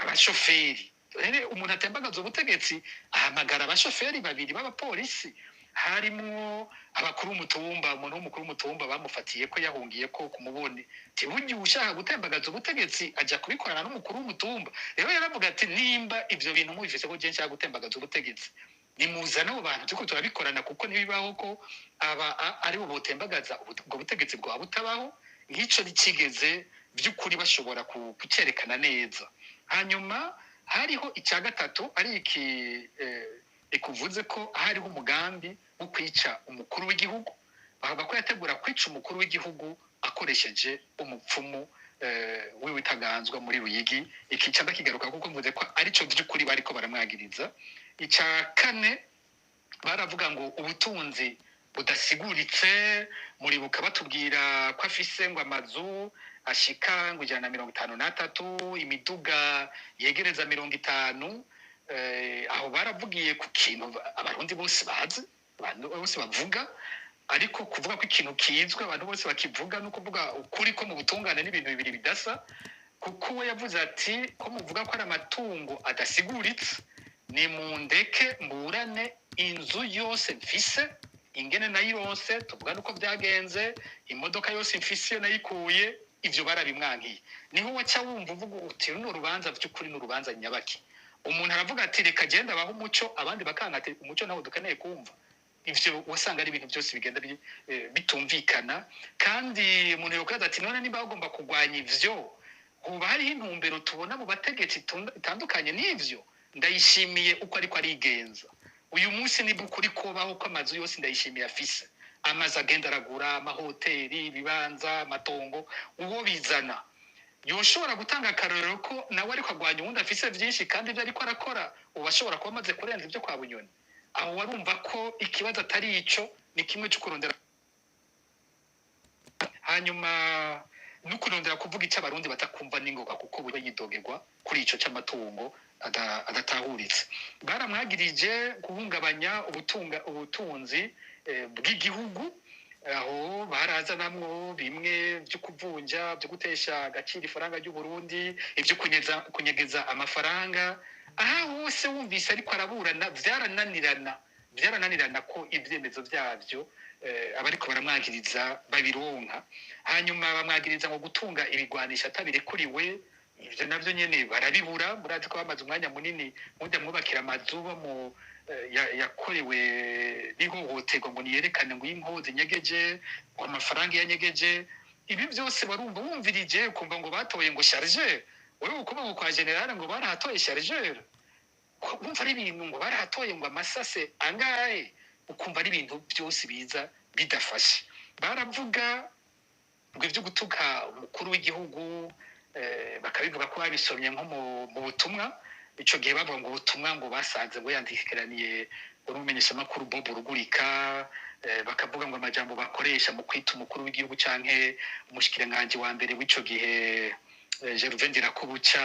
abashoferi rero umuntu atembagaza ubutegetsi ahamagara abashoferi babiri b'abapolisi harimo abakuru umutumba umuntu w'umukuru umutumba bamufatiye ko yahungiye ko kumubone tibugiye ushaka gutembagaza ubutegetsi aja kubikorana n'umukuru w'umutumba rero yaravuga ati nimba ivyo bintu mubifise ko je nshaka gutembagaza ubutegetsi nimuzana abo bantu tuko turabikorana kuko nibibaho ko ari bo botembagaza ubwo butegetsi bwa butabaho ngico bikigeze by'ukuri bashobora kucerekana neza hanyuma hariho icya gatatu ari iki ikuvuze ko hariho umugambi wo kwica umukuru w'igihugu bavuga ko yategura kwica umukuru w'igihugu akoresheje umupfumu wiwe itaganzwa muri Ruyigi ikica ndakigaruka kuko mvuze ko arico by'ukuri bariko baramwagiriza icya kane baravuga ngo ubutunzi budasiguritse muribuka batubwira ko afise ngo amazu ashika ngo 153 imiduga yegereza 50 aho baravugiye ku kintu abarundi bose bazi abantu bose bavuga ariko kuvuga ko ikintu kizwe abantu bose bakivuga no kuvuga ukuri ko mu butungane n'ibintu bibiri bidasa kuko we yavuze ati ko muvuga ko ari amatungo adasiguritse ni mundeke mburane inzu yose mfise ingene nayirose tuvuga nuko byagenze imodoka yose mfise yo nayikuye ivyo barabimwankiye niho waca wumva uvuga uti runo rubanza by'ukuri n'urubanza nyabaki umuntu aravuga ati reka genda baho umuco abandi bakanga ati umuco nawo dukeneye kumva ivyo wasanga ari ibintu byose bigenda bitumvikana kandi umuntu yokaza ati none niba bagomba kugwanya ivyo uba hariho intumbero tubona mu bategetsi itandukanye n'ivyo Ndayishimiye uko ariko arigenza uyu munsi niba ukuri kubaho ko amazu yose Ndayishimiye afise amazi agenda aragura amahoteli ibibanza amatongo uwo bizana yoshobora gutanga akarorero ko nawe ariko agwanya uwundi afise byinshi kandi ibyo ariko arakora uba ashobora kuba amaze kurenza ibyo kwa Bunyoni aho warumva ko ikibazo atari ico ni kimwe cyo kurondera hanyuma no kurondera kuvuga icyo abarundi batakumva n'ingoga kuko buri yidogerwa kuri ico cy'amatungo adatahuritse baramwagirije guhungabanya ubutunzi bw'igihugu aho barazanamwo bimwe byo kuvunja byo gutesha agaciro ifaranga ry'u Burundi ibyo kunyegeza amafaranga aha hose wumvise ariko araburana byarananirana ko ibyemezo byabyo abariko baramwagiriza babironka hanyuma bamwagiriza ngo gutunga ibigwanisha atabirekuriwe ivyo navyo nyene barabibura murazi ko bamaze umwanya munini mujya mwubakira amazu mu yakorewe n'ihohoterwa ngo niyerekane ngo y'impuzi nyegeje amafaranga yanyegeje ibi byose barumva wumvirije kumva ngo batoye ngo chargeur wewe ukuba kwa general ngo barahatoye chargeur wumva ari ibintu ngo barahatoye ngo amasase angahe ukumva ari ibintu byose biza bidafashe baravuga ngo ibyo gutuka umukuru w'igihugu bakabivuga ko babisomye nko mu butumwa ico gihe bavuga ngo ubutumwa ngo basanze ngo yandikiraniye urumenyesha makuru Bob Rugurika bakavuga ngo amajambo bakoresha mu kwita umukuru w'igihugu canke umushikiranganje wa mbere w'ico gihe Gervais Ndirakubuca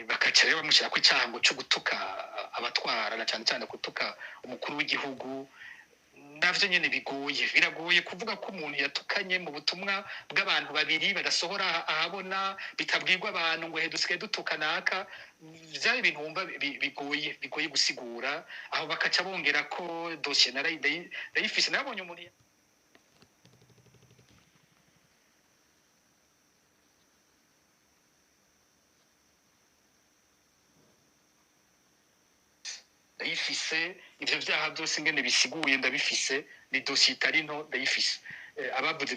bakaca rero bamushyira ku cyahango cyo gutuka abatwara na cyane gutuka umukuru w'igihugu navyo nyene biragoye kuvuga ko umuntu yatukanye mu butumwa bw'abantu babiri badasohora ahabona bitabwirwa abantu ngo dusigaye dutukanaka byari ibintu wumva bigoye gusigura aho bakaca bongera ko dossier narayifise nabonye umuntu ndayifise ivyo vyaha byose ngene bisiguye ndabifise ni dossier itari nto ndayifise abavuze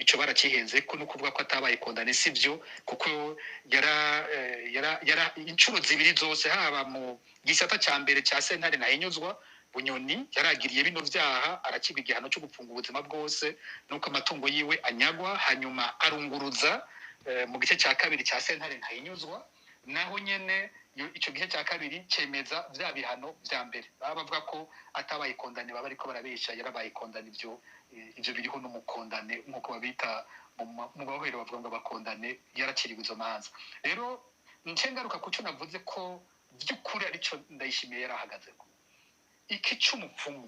ico baracihenze ko no kuvuga ko atabaye condamné sivyo kuko yara incuro zibiri zose haba mu gisata ca mbere ca sentare nahinyuzwa Bunyoni yaragiriye bino vyaha arakiba igihano cyo gupfunga ubuzima bwose nuko amatungo yiwe anyagwa hanyuma arunguruza mu gice ca kabiri ca sentare nahinyuzwa naho nyene ico gihe cya kabiri cemeza bya bihano bya mbere bavuga ko atabaye condamné baba ariko barabesha yarabaye condamné ivyo biriho n'umukondane nkuko babita mu bahero bavuga ngo abakondane yaraciriwe izo manza rero ncengaruka kuco navuze ko by'ukuri arico ndayishimiye yarahagaze ko iki cy'umupfumu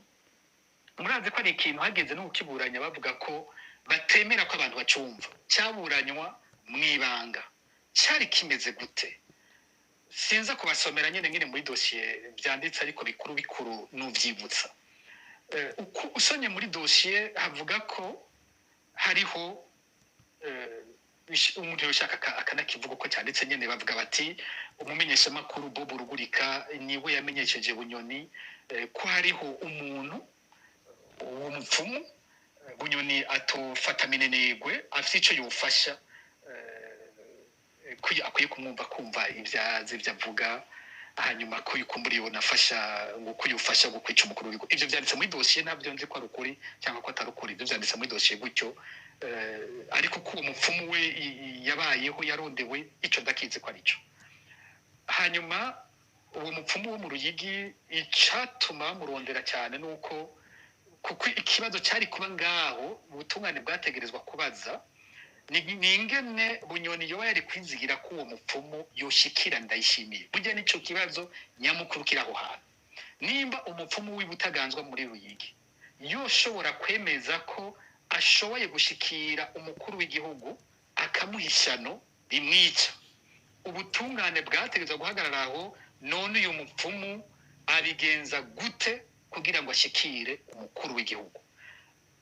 murazi ko ari ikintu hageze no kukiburanya bavuga ko batemera ko abantu bacumva cyaburanywa mwibanga cyari kimeze gute sinza kubasomera nyene muri dossier byanditse ariko bikuru nuvyibutsa uko usonye muri dossier havuga ko hariho umuntu yoshaka akanakivuga ko cyanditse nyene bavuga bati umumenyesha makuru Bob Rugurika niwe yamenyesheje Bunyoni ko hariho umuntu umupfumu Bunyoni atofata minenegwe afite ico yufasha akwiye kumva ibyazi byavuga hanyuma ko yukumburiye nafasha ngo kuyufasha gukwica umukuru w'igihugu ivyo byanditse muri dossier ntabyo nzi ko ari ukuri cyangwa ko atari ukuri ivyo byanditse muri dossier gutyo ariko ko umupfumu we yabayeho yarondewe ico ndakizi ko arico hanyuma uwo mupfumu wo mu Ruyigi icatuma murondera cyane nuko kuko ikibazo cyari kuba ngaho ubutungane bwategerezwa kubaza ningene Bunyoni yoba yari kwizigira ko uwo mupfumu yoshikira ndayishimiye burya nico kibazo nyamukuru kiraho hantu nimba umupfumu w'ibutaganzwa muri Ruyigi yoshobora kwemeza ko ashoboye gushikira umukuru w'igihugu akamuhishano rimwica ubutungane bwategeza guhagarara aho none uyu mupfumu abigenza gute kugira ngo ashikire umukuru w'igihugu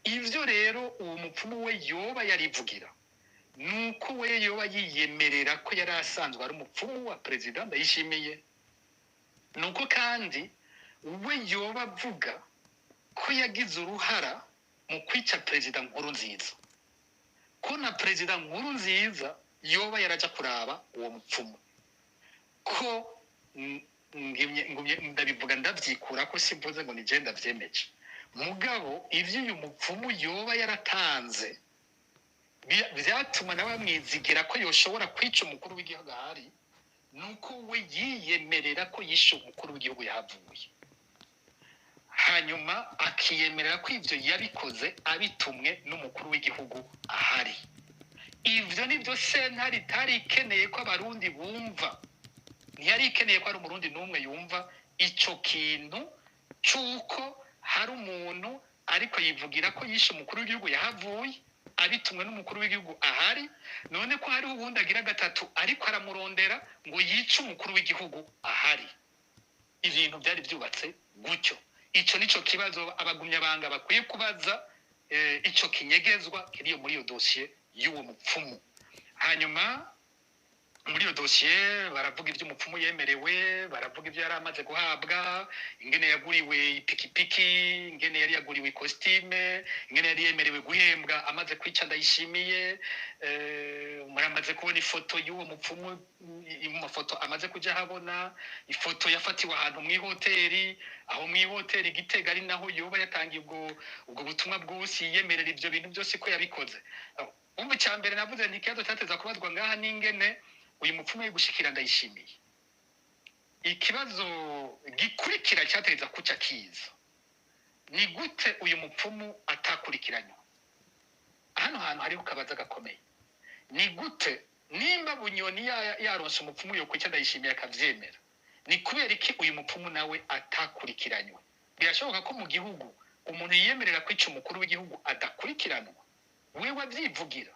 ivyo rero uwo mupfumu we yoba yarivugira nuko we yoba yiyemerera ko yari asanzwe ari umupfumu wa president Ndayishimiye nuko kandi we yoba avuga ko yagize uruhara mu kwica president Nkurunziza ko na president Nkurunziza yoba yaraja kuraba uwo mupfumu ko ngumye ndabivuga ndavyikura ko simvuze ngo nije ndavyemeje mugabo ivyo uyu mupfumu yoba yaratanze byatuma nawe amwizigira ko yoshobora kwica umukuru w'igihugu ahari nuko we yiyemerera ko yishe umukuru w'igihugu yahavuye hanyuma akiyemerera ko ivyo yabikoze abitumwe n'umukuru w'igihugu ahari ivyo nivyo sentare itari ikeneye ko abarundi bumva ntiyari ikeneye ko ari umurundi n'umwe yumva ico kintu c'uko hari umuntu ariko yivugira ko yishe umukuru w'igihugu yahavuye abitumwe n'umukuru w'igihugu ahari none ko hari ubundi agira gatatu ariko aramurondera ngo yice umukuru w'igihugu ahari ibintu byari byubatse gutyo ico nico kibazo abagumyabanga bakwiye kubaza ico kinyegezwa kiriyo muri iyo dossier y'uwo mupfumu hanyuma muri iyo dosiye baravuga ibyo umupfumu yemerewe baravuga ibyo yari amaze guhabwa ingene yaguriwe ipikipiki ingene yari yaguriwe ikositime ingene yari yemerewe guhembwa amaze kwica Ndayishimiye muramaze kubona ifoto y'uwo mupfumu mu mafoto amaze kuja habona ifoto yafatiwe ahantu mu ihoteli aho mu ihoteli Gitega ari naho yoba yatangiye ubwo butumwa bwose yemerera ibyo bintu byose ko yabikoze umva cyambere navuze nti kiyazo cyateza kubazwa ngaha n'ingene uyu mupfumu gushikira Ndayishimiye ikibazo gikurikira cyateza kuca kiza ni gute uyu mupfumu atakurikiranywa hano hantu hariho kabaza gakomeye ni gute nimba Bunyoni yaronse umupfumu yo kwica Ndayishimiye akavyemera ni kubera iki uyu mupfumu nawe atakurikiranywe birashoboka ko mu gihugu umuntu yiyemerera kwica umukuru w'igihugu adakurikiranwa wewe avyivugira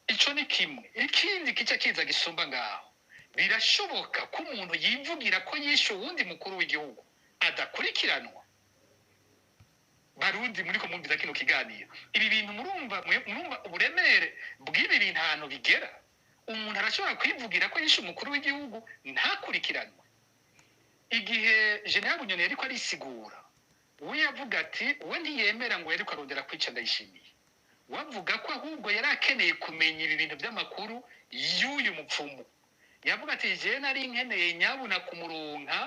ico ni kimwe ikindi kica kiza gisumba ngaho birashoboka ko umuntu yivugira ko yishe uwundi mukuru w'igihugu adakurikiranwa barundi muri ko mwumviza kino kiganiro ibi bintu murumva uburemere bw'ibi bintu ahantu bigera umuntu arashobora kwivugira ko yishe umukuru w'igihugu ntakurikiranwa igihe General Bunyoni yariko arisigura we yavuga ati we ntiyemera ngo yariko arondera kwica Ndayishimiye wavuga ko ahubwo yari akeneye kumenya ibi bintu by'amakuru y'uyu mupfumu yavuga ati je nari nkeneye nyabuna kumuronka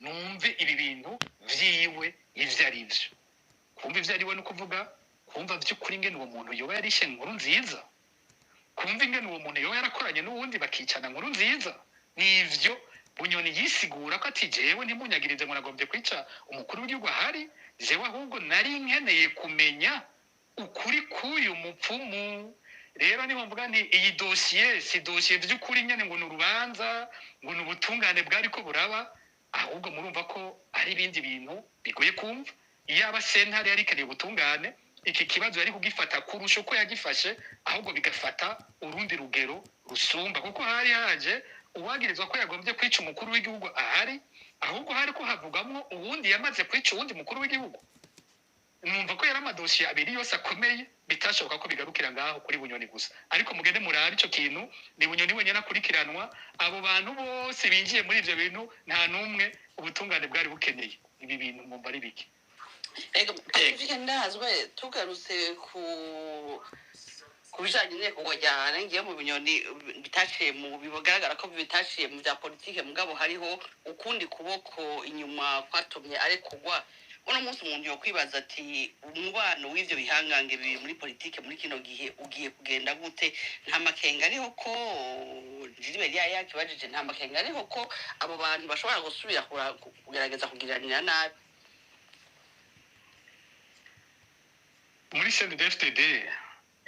numve ibi bintu vyiwe ivyo ari byo kumva ivyo ari we no kuvuga kumva by'ukuri ingene uwo muntu yoba yarishe inkuru nziza kumva ingene uwo muntu yoba yarakoranye n'uwundi bakicana inkuru nziza nivyo Bunyoni yisigura ko ati jewe ntimunyagirize ngo nagombye kwica umukuru w'igihugu ahari jewe ahubwo nari nkeneye kumenya ukuri k'uyu mupfumu rero niho mvuga nti iyi dosiye si dosiye by'ukuri nyene ngo n'urubanza ngo n'ubutungane bwari ko buraba ahubwo murumva ko ari ibindi bintu bigoye kumva iyaba sentare yari ikeneye ubutungane iki kibazo yari kugifata kurusha uko yagifashe ahubwo bigafata urundi rugero rusumba kuko hari haje uwagirizwa ko yagombye kwica umukuru w'igihugu ahari ahubwo hari ko havugamwo uwundi yamaze kwica uwundi mukuru w'igihugu numva ko yari amadosiye abiri yose akomeye bitashoboka ko bigarukira ngaho kuri Bunyoni gusa ariko mugende murari ico kintu ni Bunyoni wenyene akurikiranwa abo bantu bose binjiye muri ivyo bintu nta numwe ubutungane bwari bukeneye ibi bintu mwumva ari biki ego ndazwe tugarutse ku bijanye n'eko ryane ngiye mu Bunyoni bitashiye mu bigaragara ko bitashiye mu bya politike mugabo hariho ukundi kuboko inyuma kwatumye arekugwa uno munsi umuntu yo kwibaza ati umubano w'ivyo bihangange biri muri politike muri kino gihe ugiye kugenda gute nta makenga ariho ko Gilbert yakibajije nta makenga ariho ko abo bantu bashobora gusubira kugerageza kugiranira nabi muri CNDD-FDD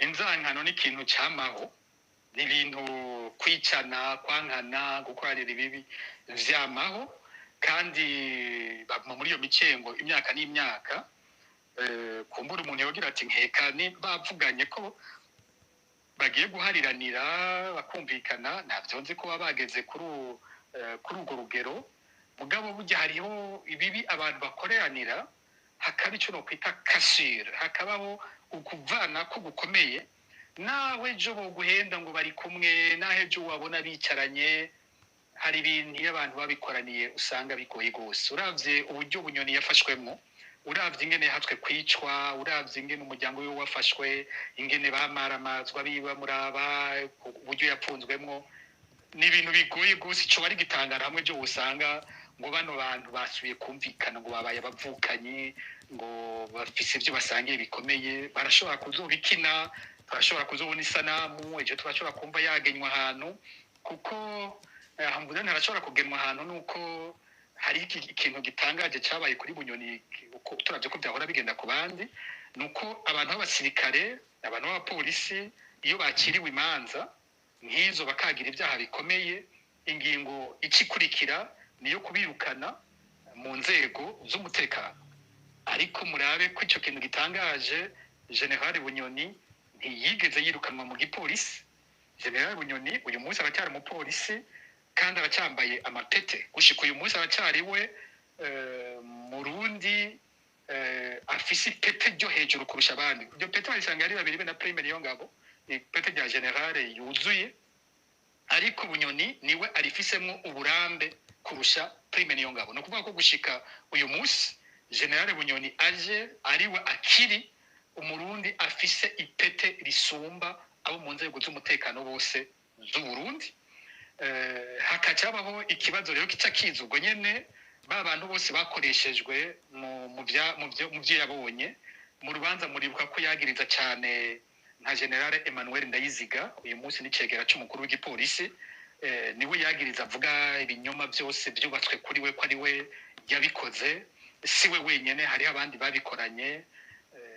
inzankano n'ikintu cyamaho ni ibintu kwicana kwankana gukorera ibibi vyamaho kandi muri iyo micengo imyaka n'imyaka kumbura umuntu yogira ati nkeka ni bavuganye ko bagiye guhariranira bakumvikana navyo nzi ko bageze kuri urwo rugero mugabo burya hariho ibibi abantu bakoreranira hakaba ico no kwita kasire hakabaho ukuvana ko gukomeye nawe ejo boguhenda ngo bari kumwe naho ejo wabona bicaranye hari ibintu iyo abantu babikoraniye usanga bigoye gose uravye uburyo Bunyoni yafashwemo uravye ingene yahatswe kwicwa uravye ingene umuryango we wafashwe ingene bamaramazwa biba muraba uburyo yapfunzwemo ni ibintu bigoye gose ico bari gitangara hamwe byo usanga ngo bano bantu basubiye kumvikana ngo babaye abavukanye ngo bafise ibyo basangiye bikomeye barashobora kuzobikina turashobora kuzobona isanamu ejo turashobora kumva yagenywa ahantu kuko hambuza ntarashobora kugenwa ahantu nuko hari ikintu gitangaje cyabaye kuri Bunyoni uko turavye ko byahora bigenda ku bandi nuko abantu b'abasirikare abantu b'abapolisi iyo bakiriwe imanza nk'izo bakagira ibyaha bikomeye ingingo ikikurikira niyo kubirukana mu nzego z'umutekano ariko murabe ko icyo kintu gitangaje General Bunyoni ntiyigeze yirukanwa mu gipolisi General Bunyoni uyu munsi aracyari umupolisi kandi aracyambaye amapete gushika uyu munsi aracyariwe Murundi afise ipete ryo hejuru kurusha abandi iryo pete barisanga ari babiri be na Prime Niyongabo ipete rya General yuzuye ariko Bunyoni niwe arifisemo uburambe kurusha Prime Niyongabo no kuvuga ko gushika uyu munsi General Bunyoni aje ariwe akiri umurundi afise ipete risumba abo mu nzego z'umutekano bose z'u Burundi hakacabaho ikibazo rero kizubwo nyene bantu bose bakoreshejwe mu byo yabonye mu rubanza muribuka ko yagiriza cyane nka General Emmanuel Ndayiziga uyu munsi n'icegera cy'umukuru w'igipolisi niwe yagiriza avuga ibinyoma byose byubatswe kuri we ko ari we yabikoze siwe wenyene hari abandi babikoranye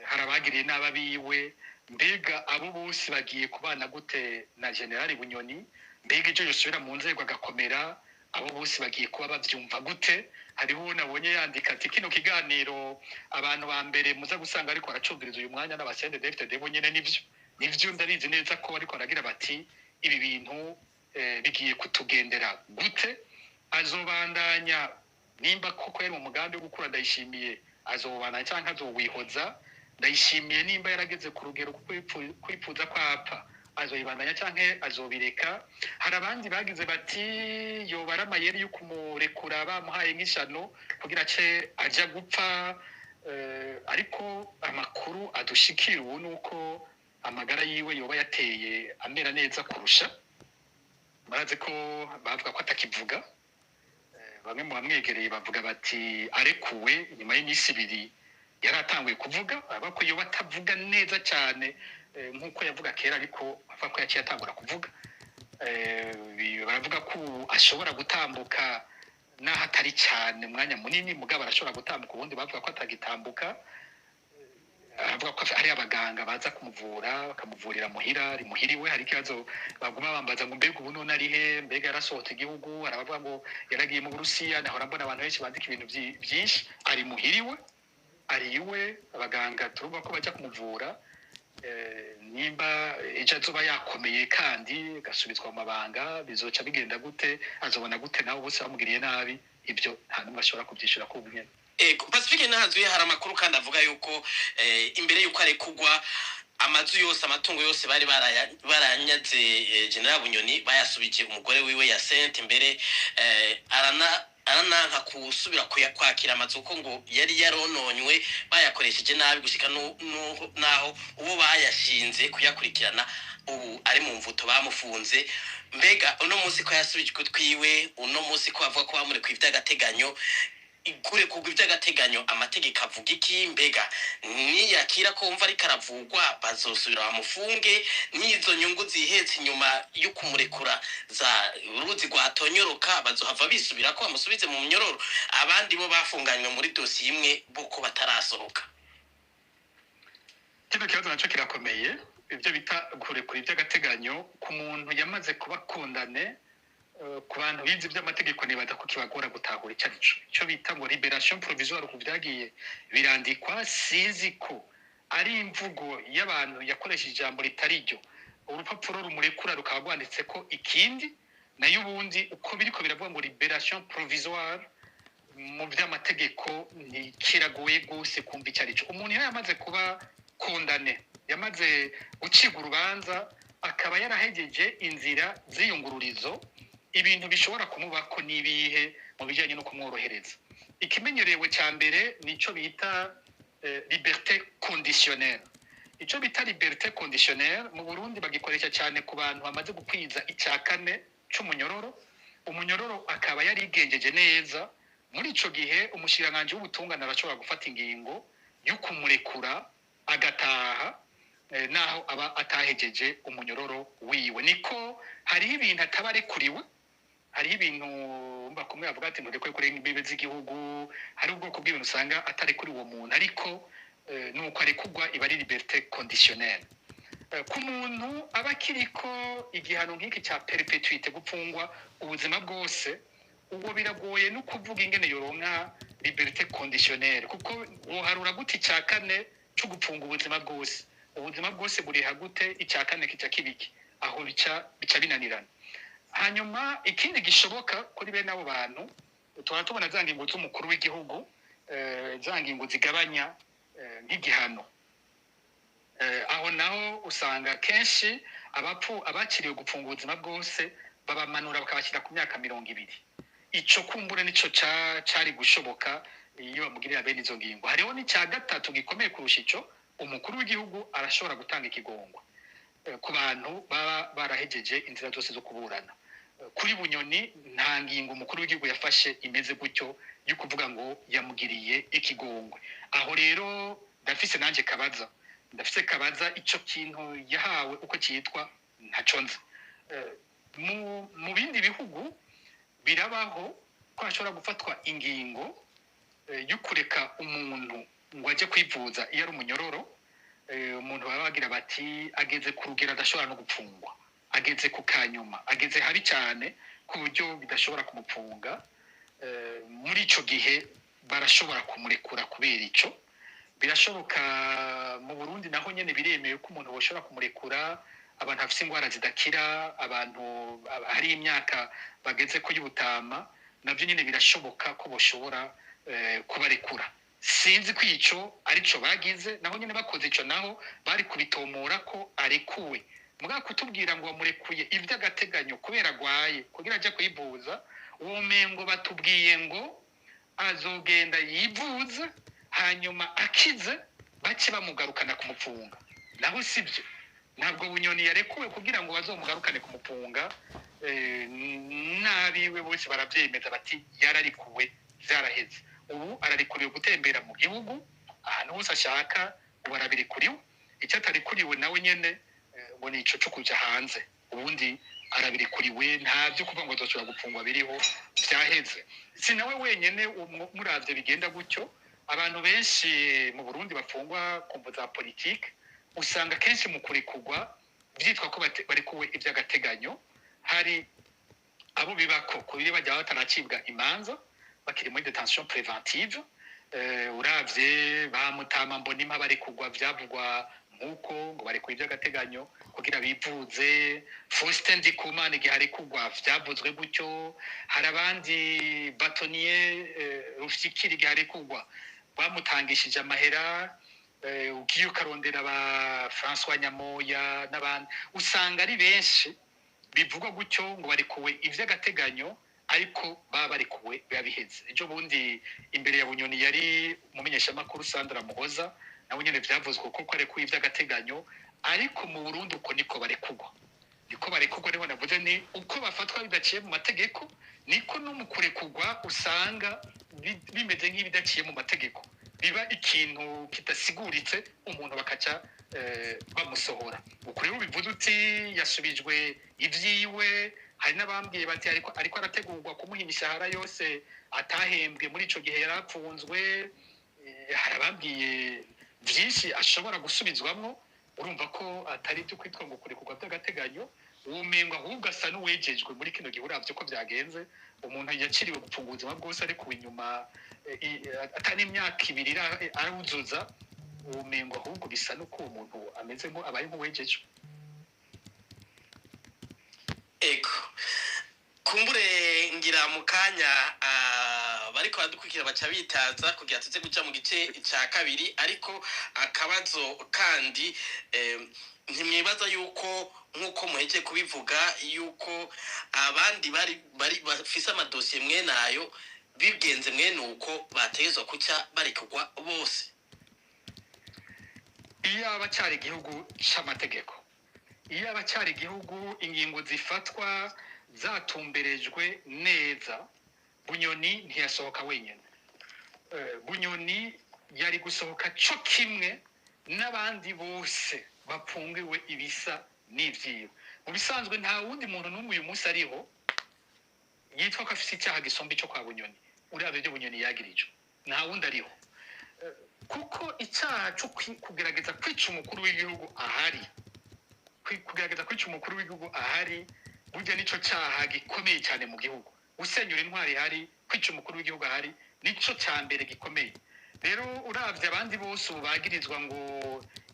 harabagiriye n'ababiwe mbega abo bose bagiye kubana gute na General Bunyoni mbega icyo yosubira mu nzego agakomera abo bose bagiye kuba bavyumva gute hariho nabonye yandika ati kino kiganiro abantu ba mbere muza gusanga ariko aracubwiriza uyu mwanya n'abasende David Debo nyene nivyo ndabizi neza ko ariko aragira bati ibi bintu bigiye kutugendera gute azobandanya nimba koko yari mu mugambi wo gukura Ndayishimiye azobana cyangwa azowihoza Ndayishimiye nimba yarageze ku rugero kwipfuza kwapfa azoyibandanya canke azobireka hari abandi bagize bati yo baramayeri yo kumurekura bamuhaye nk'ishano kugira ce aja gupfa ariko amakuru adushikira ubu nuko amagara yiwe yoba yateye amera neza kurusha muraze ko bavuga ko atakivuga bamwe mu bamwegereye bavuga bati arekuwe nyuma y'imisi ibiri yaratanguye kuvuga abako yoba atavuga neza cyane nkuko yavuga kera ariko avuga ko yaciye atangura kuvuga baravuga ko ashobora gutambuka naho atari cyane umwanya munini mugabo arashobora gutambuka ubundi bavuga ko atagitambuka avuga ko ari abaganga baza kumuvura bakamuvurira muhira ari muhiriwe hari ikibazo baguma bambaza ngo mbega ubu none ari he mbega yarasohotse igihugu aravuga ngo yaragiye mu Burusiya nahora mbona abantu benshi bandika ibintu byinshi ari muhiriwe ari iwe abaganga turuba ko bajya kumuvura nimba ejo azoba yakomeye kandi gasubizwa mu mabanga bizoca bigenda gute azobona gute nawe bose bamugiriye nabi ibyo nta numwe ashobora kubyishura ko ubunyene Pacifique nahazuye hari amakuru kandi avuga yuko imbere yuko arekugwa amazu yose amatungo yose bari baranyaze General Bunyoni bayasubije umugore wiwe ya Saint mbere arananka kusubira kwakira amazu ko ngo yari yarononywe bayakoresheje nabi gushika naho uwo bayashinze kuyakurikirana ubu ari mu mvuto bamufunze mbega uno munsi ko yasubijwe twiwe uno munsi ko avuga ko bamure kwivya gateganyo ikure kugwa iby'agateganyo amategeko avuga iki mbega niyakira ko umva ari karavugwa bazosubira bamufunge n'izo nyungu zihetse inyuma yo kumurekura za uruzi rwatonyoroka bazohava bisubira ko bamusubize mu myororo abandi bo bafunganywe muri dossier imwe boko batarasohoka kino kibazo naco kirakomeye ibyo bita kurekura iby'agateganyo ku muntu yamaze kuba kondane ku bantu bize by'amategeko nibaza ko kibagora gutahura icyo bita ngo liberation provisoire ku byagiye birandikwa sizi ko ari imvugo y'abantu yakoresheje ijambo ritari ryo urupapuro rumurekura rukaba rwanditse ko ikindi nayo ubundi uko biriko biravuga ngo liberation provisoire mu by'amategeko ni kiragoye gose kumva icyo ari cyo umuntu yamaze kuba kondane yamaze guciga urubanza akaba yarahegeje inzira z'iyungururizo ibintu bishobora kumubako nibihe mu bijanye no kumworohereza ikimenyerewe cya mbere nico bita liberté conditionnelle ico bita liberté conditionnelle mu Burundi bagikoresha cyane ku bantu bamaze gukwiza icyakane cy'umunyororo umunyororo akaba yari igenjeje neza muri ico gihe umushiranganje w'ubutungane arashobora gufata ingingo yo kumurekura agataha naho aba atahejeje umunyororo wiwe. Niko hariho ibintu atabarekuriwe, hariho ibintu bakomeye bavuga ati ndekwe kuri imbibe z'igihugu, hari ubwoko bw'ibintu usanga atari kuri uwo muntu, ariko nuko arekugwa iba ari liberté conditionnelle. Ku muntu aba akiriko igihano nk'iki cya perpetuité, gupfungwa ubuzima bwose, ubwo biragoye no kuvuga ingene yoronka liberté conditionnelle, kuko woharura gute icya kane cyo gupfunga ubuzima bwose. Ubuzima bwose buriha gute icya kane kica kibiki, aho bica binanirana. Hanyuma ikindi gishoboka kuri bene abo bantu, tuba tubona za ngingo z'umukuru w'igihugu, za ngingo zigabanya nk'igihano. Aho naho usanga kenshi abakiriye gupfunga ubuzima bwose babamanura bakabashyira ku myaka 20. Ico kumbure nico cari gushoboka iyo bamugirira bene izo ngingo. Hariho n'icya gatatu gikomeye kurusha ico, umukuru w'igihugu arashobora gutanga ikigongwa ku bantu baba barahejeje inzira zose zo kuburana. Kuri Bunyoni nta ngingo umukuru w'igihugu yafashe imeze gutyo yo kuvuga ngo yamugiriye ikigongwe. Aho rero ndafise nanje kabaza, ico kintu yahawe uko cyitwa ntaco nzi. Mu bindi bihugu birabaho ko ashobora gufatwa ingingo yo kureka umuntu ngo aje kwivuza iyo ari umunyororo. Umuntu baba bagira bati ageze ku rugero adashobora no gupfungwa, ageze ku kanyuma, ageze habi cyane ku buryo bidashobora kumupfunga. Muri ico gihe barashobora kumurekura kubera ico. Birashoboka mu Burundi naho nyene biremewe ko umuntu boshobora kumurekura abantu bafite ingwara zidakira, abantu hari imyaka bageze ko y'ubutama, navyo nyene birashoboka ko boshobora kubarekura. Sinzi ko ico arico bagize, naho nyene bakoze ico naho bari kubitomora ko arekuwe. Muga kutubwira ngo bamurekuye ivy'agateganyo kubera agwaye kugira aje kwivuza, uwo mengo batubwiye ngo azogenda yivuza hanyuma akize bace bamugarukana kumupfunga. Naho sibyo, ntabwo Bunyoni yarekuwe kugira ngo bazomugarukane kumupfunga. Nabiwe bose baravyemeza bati yararikuwe, vyaraheze. Ubu ararikuriwe gutembera mu gihugu ahantu hose ashaka, ubu arabirikuriwe. Icyo atarikuriwe nawe nyene ngo ni ico cyo kuja hanze, ubundi arabirikuriwe, nta byo kuvuga ngo azoshobora gupfungwa biriho, vyaheze. Si nawe wenyene muravye bigenda gutyo. Abantu benshi mu Burundi bafungwa ku mvo za politike, usanga kenshi mu kurekurwa byitwa ko barekuwe ivy'agateganyo. Hari abo bibako kubiri bajya bataracibwa imanza, bakiri muri detention préventive. Uravye bamutama Mbonimpa barekurwa vyavugwa nkuko ngo barekuwe ivy'agateganyo kugira bivuze. Faustin Ndikumana igihe arekurwa vyavuzwe gutyo. Hari abandi Batonier Rufyikiri igihe arekurwa bamutangishije amahera. Ugiye ukarondera ba François Nyamoya n'abandi, usanga ari benshi bivugwa gutyo ngo barekuwe ivy'agateganyo, ariko baba barekuwe biba biheze. Ejo bundi imbere ya Bunyoni yari umumenyeshamakuru Sandra Muhoza, nawe nyene vyavuzwe kuko arekuwe ivy'agateganyo. Ariko mu Burundi uko niko barekugwa, niho navuze ni uko bafatwa bidaciye mu mategeko, niko no mu kurekugwa usanga bimeze nk'ibidaciye mu mategeko, biba ikintu kidasiguritse, umuntu bakaca bamusohora. Uko rero bivuze uti yasubijwe ivyiwe. Hari n'abambwiye bati ariko arategurwa kumuha imishahara yose atahembwe muri ico gihe yarapfunzwe. Hari abambwiye vyinshi ashobora gusubizwamwo. Urumva ko atari byo kwitwa ngo kurekurwa by'agateganyo. Umengo ahubwo asa n'uwejejwe muri kino gihe. Uravye ko byagenze, umuntu yaciriwe gupfunga ubuzima bwose ariko inyuma atari imyaka 2 arawuzuza. Umengo ahubwo bisa nuko umuntu ameze nko abaye nk'uwejejwe. Ego kumbure ngira mu kanya bariko badukurikira baca bitaza kugira tuze guca mu gice cya kabiri. Ariko akabazo kandi ntimwibaza yuko nkuko muheje kubivuga yuko abandi bari bafise amadosiye mwe nayo bigenze mwe nuko bategezwa kuca barekugwa bose? Iyo abacyari igihugu c'amategeko, iyo abacyari igihugu ingingo zifatwa zatumberejwe neza, Bunyoni ntiyasohoka wenyine. Bunyoni yari gusohoka cyo kimwe n'abandi bose bapfungiwe ibisa n'ivyiwe. Mu bisanzwe nta wundi muntu n'umwe uyu munsi ariho yitwa ko afise icyaha gisomba cyo kwa Bunyoni. Uriya byo Bunyoni yagirijwe. Nta wundi ariho. Kuko icyaha cyo kugerageza kwica umukuru w'igihugu ahari. Kugerageza kwica umukuru w'igihugu ahari burya nico cyaha gikomeye cyane mu gihugu. Usenyura intwari hari kwica umukuru w'igihugu ahari nico cyambere gikomeye. Rero uravye abandi bose bagirizwa ngo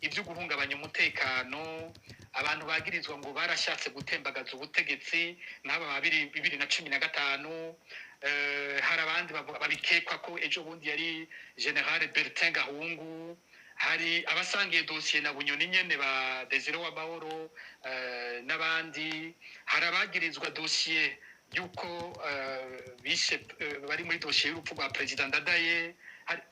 ibyo guhungabanya umutekano, abantu bagirizwa ngo barashatse gutembagaza ubutegetsi n'aba 2015, hari abandi babikekwa ko ejo bundi yari General Bertin Gahungu, hari abasangiye dosiye na Bunyoni nyene ba Desire Wamahoro n'abandi, hari abagirizwa dosiye yuko bishe bari muri dosiye y'urupfu rwa President Ndadaye.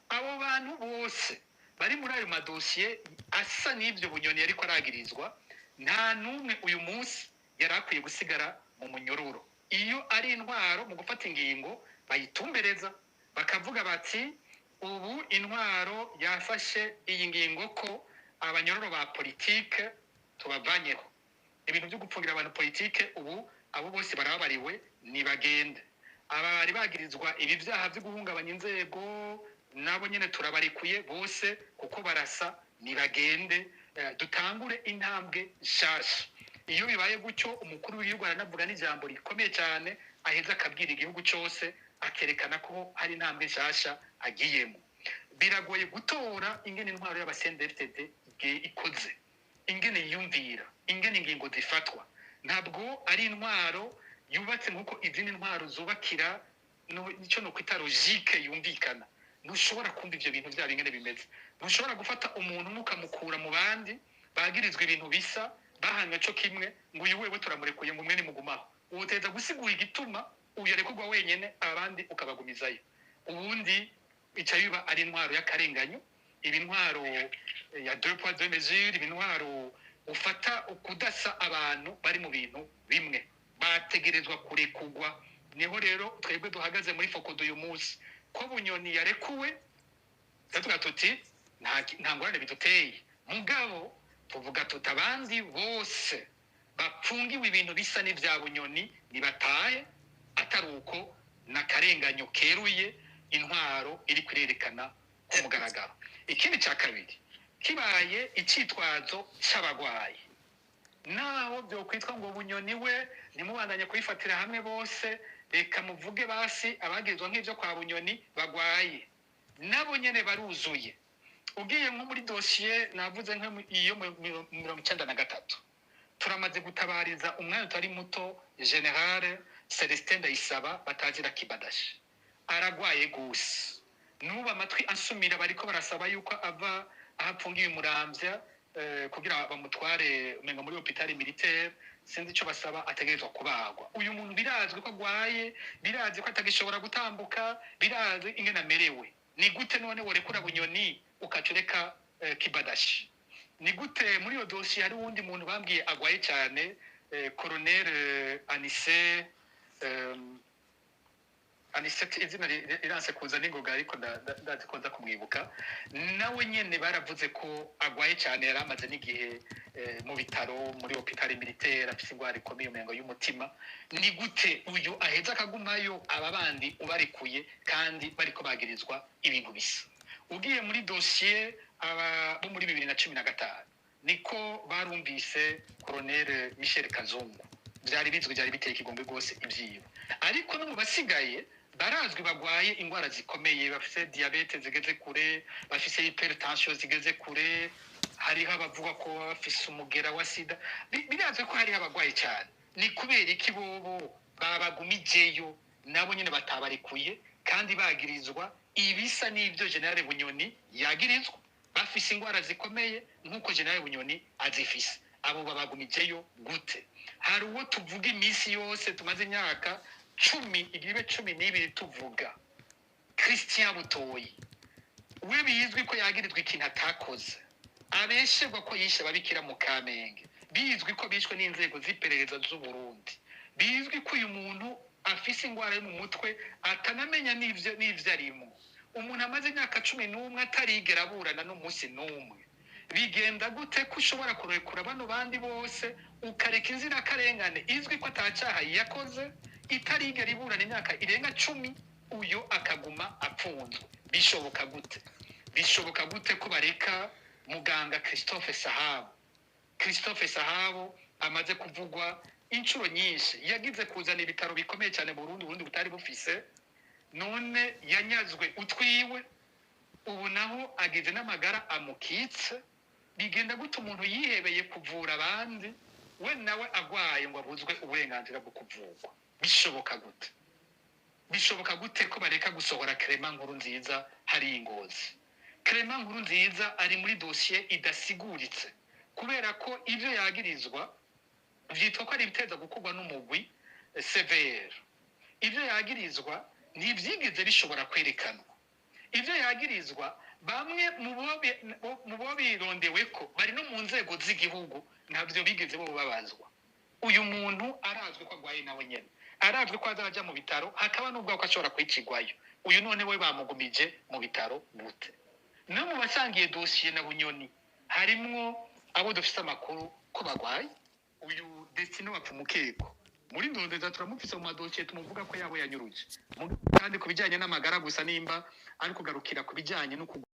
Abo bantu bose bari muri ayo madosiye asa n'ibyo Bunyoni yariko aragirizwa, nta numwe uyu munsi yarakwiye gusigara mu munyororo. Iyo ari intwaro mu gufata ingingo bayitumbereza bakavuga bati ubu intwaro yafashe iyi ngingo ko abanyororo ba politike tubavanyeho, ibintu byo gupfungira abantu politike ubu abo bose barabariwe nibagende. Aba bari bagirizwa ibi byaha byo guhungabanya inzego nabo nyene turabarikuye bose kuko barasa nibagende, dutangure intambwe nshasha. Iyo bibaye gutyo umukuru w'igihugu aranavuga n'ijambo rikomeye cyane, aheza akabwira igihugu cyose akerekana ko hari intambwe nshasha agiyemo. Biragoye gutora ingene intwaro y'abasendefted ikoze, ingene yiyumvira, ingene ingingo zifatwa. Ntabwo ari intwaro yubatse nkuko izindi ntwaro zubakira nicyo no kwita logique yumvikana. Ntushobora kumva ivyo bintu byabo ingene bimeze. Ntushobora gufata umuntu mukamukura mu bandi bagirizwa ibintu bisa bahanya cyo kimwe ngo uyu wewe turamurekuye ngo mwene mugumaho. Ubuteza gusigura igituma uyarekurwa wenyene abandi ukabagumizayo. Ubundi ica biba ari intwaro y'akarenganyo, ibintwaro ya deux poids deux mesures, ibintwaro ufata ukudasa abantu bari mu bintu bimwe bategerezwa kurekugwa. Niho rero twebwe duhagaze muri Fokodo uyu munsi ko Bunyoni yarekuwe, tuvuga tuti nta ngorane biduteye, mugabo tuvuga tuti abandi bose bapfungiwe ibintu bisa n'ivya Bunyoni nibatahe, ataruko n'akarenganyo keruye intwaro iri kwirerekana ku mugaragaro. Ikindi cya kabiri kibaye icitwazo c'abagwayi, naho byo kwitwa ngo Bunyoni we nimubandanye kuyifatira hamwe bose, reka muvuge basi abagirizwa nk'ivyo kwa Bunyoni bagwaye nabo nyene baruzuye. Ugiye nko muri dosiye navuze nka iyo 93 turamaze gutabariza umwana utari muto General Celestin Ndayisaba batazira Kibadashi, aragwaye gose. Nuba amatwi ansumira bariko barasaba yuko ava ahapfungiye Muramvya kugira bamutware umenga muri hôpital militaire, sinzi ico basaba ategerezwa kubagwa. Uyu muntu birazwe ko agwaye, birazwe ko atagishobora gutambuka, birazwe ingena merewe. Ni gute none worekura Bunyoni ukacureka Kibadashi? Ni gute muri iyo dossier hari wundi muntu bambwiye agwaye cyane, Colonel Anise izina iranse kuza n'ingoga ariko ndazikonza kumwibuka, nawe nyene baravuze ko agwaye cyane, yaramaze n'igihe mu bitaro muri hôpital militaire afise ingwara ikomeye umengo y'umutima. Ni gute uyu aheza akagumayo aba bandi ubarikuye kandi bariko bagirizwa ibintu bisa? Ugiye muri dossier bo muri 2015 niko barumvise Colonel Michel Kazungu, byari bizwi, byari biteye ikigombe rwose ibyibo. Ariko no mu basigaye barazwi bagwaye ingwara zikomeye, bafise diabete zigeze kure, bafise hypertension zigeze kure, hariho abavuga ko bafise umugera wa sida, birazwe ko hariho abagwaye cyane. Ni kubera iki bobo babagumijeyo nabo nyene batabarikuye kandi bagirizwa ibisa n'ibyo General Bunyoni yagirizwa, bafise ingwara zikomeye nkuko General Bunyoni azifise? Abo babagumijeyo gute? Hari uwo tuvuga iminsi yose tumaze imyaka 12 tuvuga, Christian Butoyi, we bizwi ko yagirizwa ikintu atakoze, abeshegwa ko yishe babikira mu Kamenge, bizwi ko bishwe n'inzego z'iperereza z'u Burundi, bizwi ko uyu muntu afise ingwara yo mu mutwe atanamenya n'ivyo arimo, umuntu amaze imyaka 11 atarigera aburana n'umunsi n'umwe, bigenda gute ko ushobora kurekura bano bandi bose ukareka inzira karengane izwi ko atacaha yakoze itarigera iburana imyaka irenga 10, uyo akaguma apfunzwe? Bishoboka gute? Bishoboka gute ko bareka muganga Christophe Sahabo amaze kuvugwa inshuro nyinshi, yagize kuzana ibitaro bikomeye cyane mu Burundi butari bufise, none yanyazwe utwiwe, ubu naho agize n'amagara amukitse, bigenda gute umuntu yihebeye kuvura abandi we nawe agwaye ngo abuzwe uburenganzira bwo kuvurwa? Bishoboka gute? Bishoboka gute ko bareka gusohora Clement Nkurunziza hari ingozi? Clement Nkurunziza ari muri dossier idasiguritse, kubera ko ivyo yagirizwa vyitwa ko ari ibiteza gukorwa n'umugwi severe. Ivyo yagirizwa ntivyigeze bishobora kwerekanwa. Ivyo yagirizwa bamwe mu bo birondeweko bari no mu nzego z'igihugu ntabyo bigeze bo babazwa. Uyu muntu arazwe ko agwaye nawe nyene, arazwe ko azaja mu bitaro, hakaba n'ubwo ko ashobora kwicigwayo. Uyu none we bamugumije mu bitaro gute? No mu basangiye dossier na Bunyoni harimwo abo dufise amakuru ko bagwaye. Uyu Destino Bapfumukeko muri ndondeza turamufise mu madosiye tumuvuga ko yabo yanyuruje, kandi kubijanye n'amagara gusa nimba ari kugarukira kubijanye no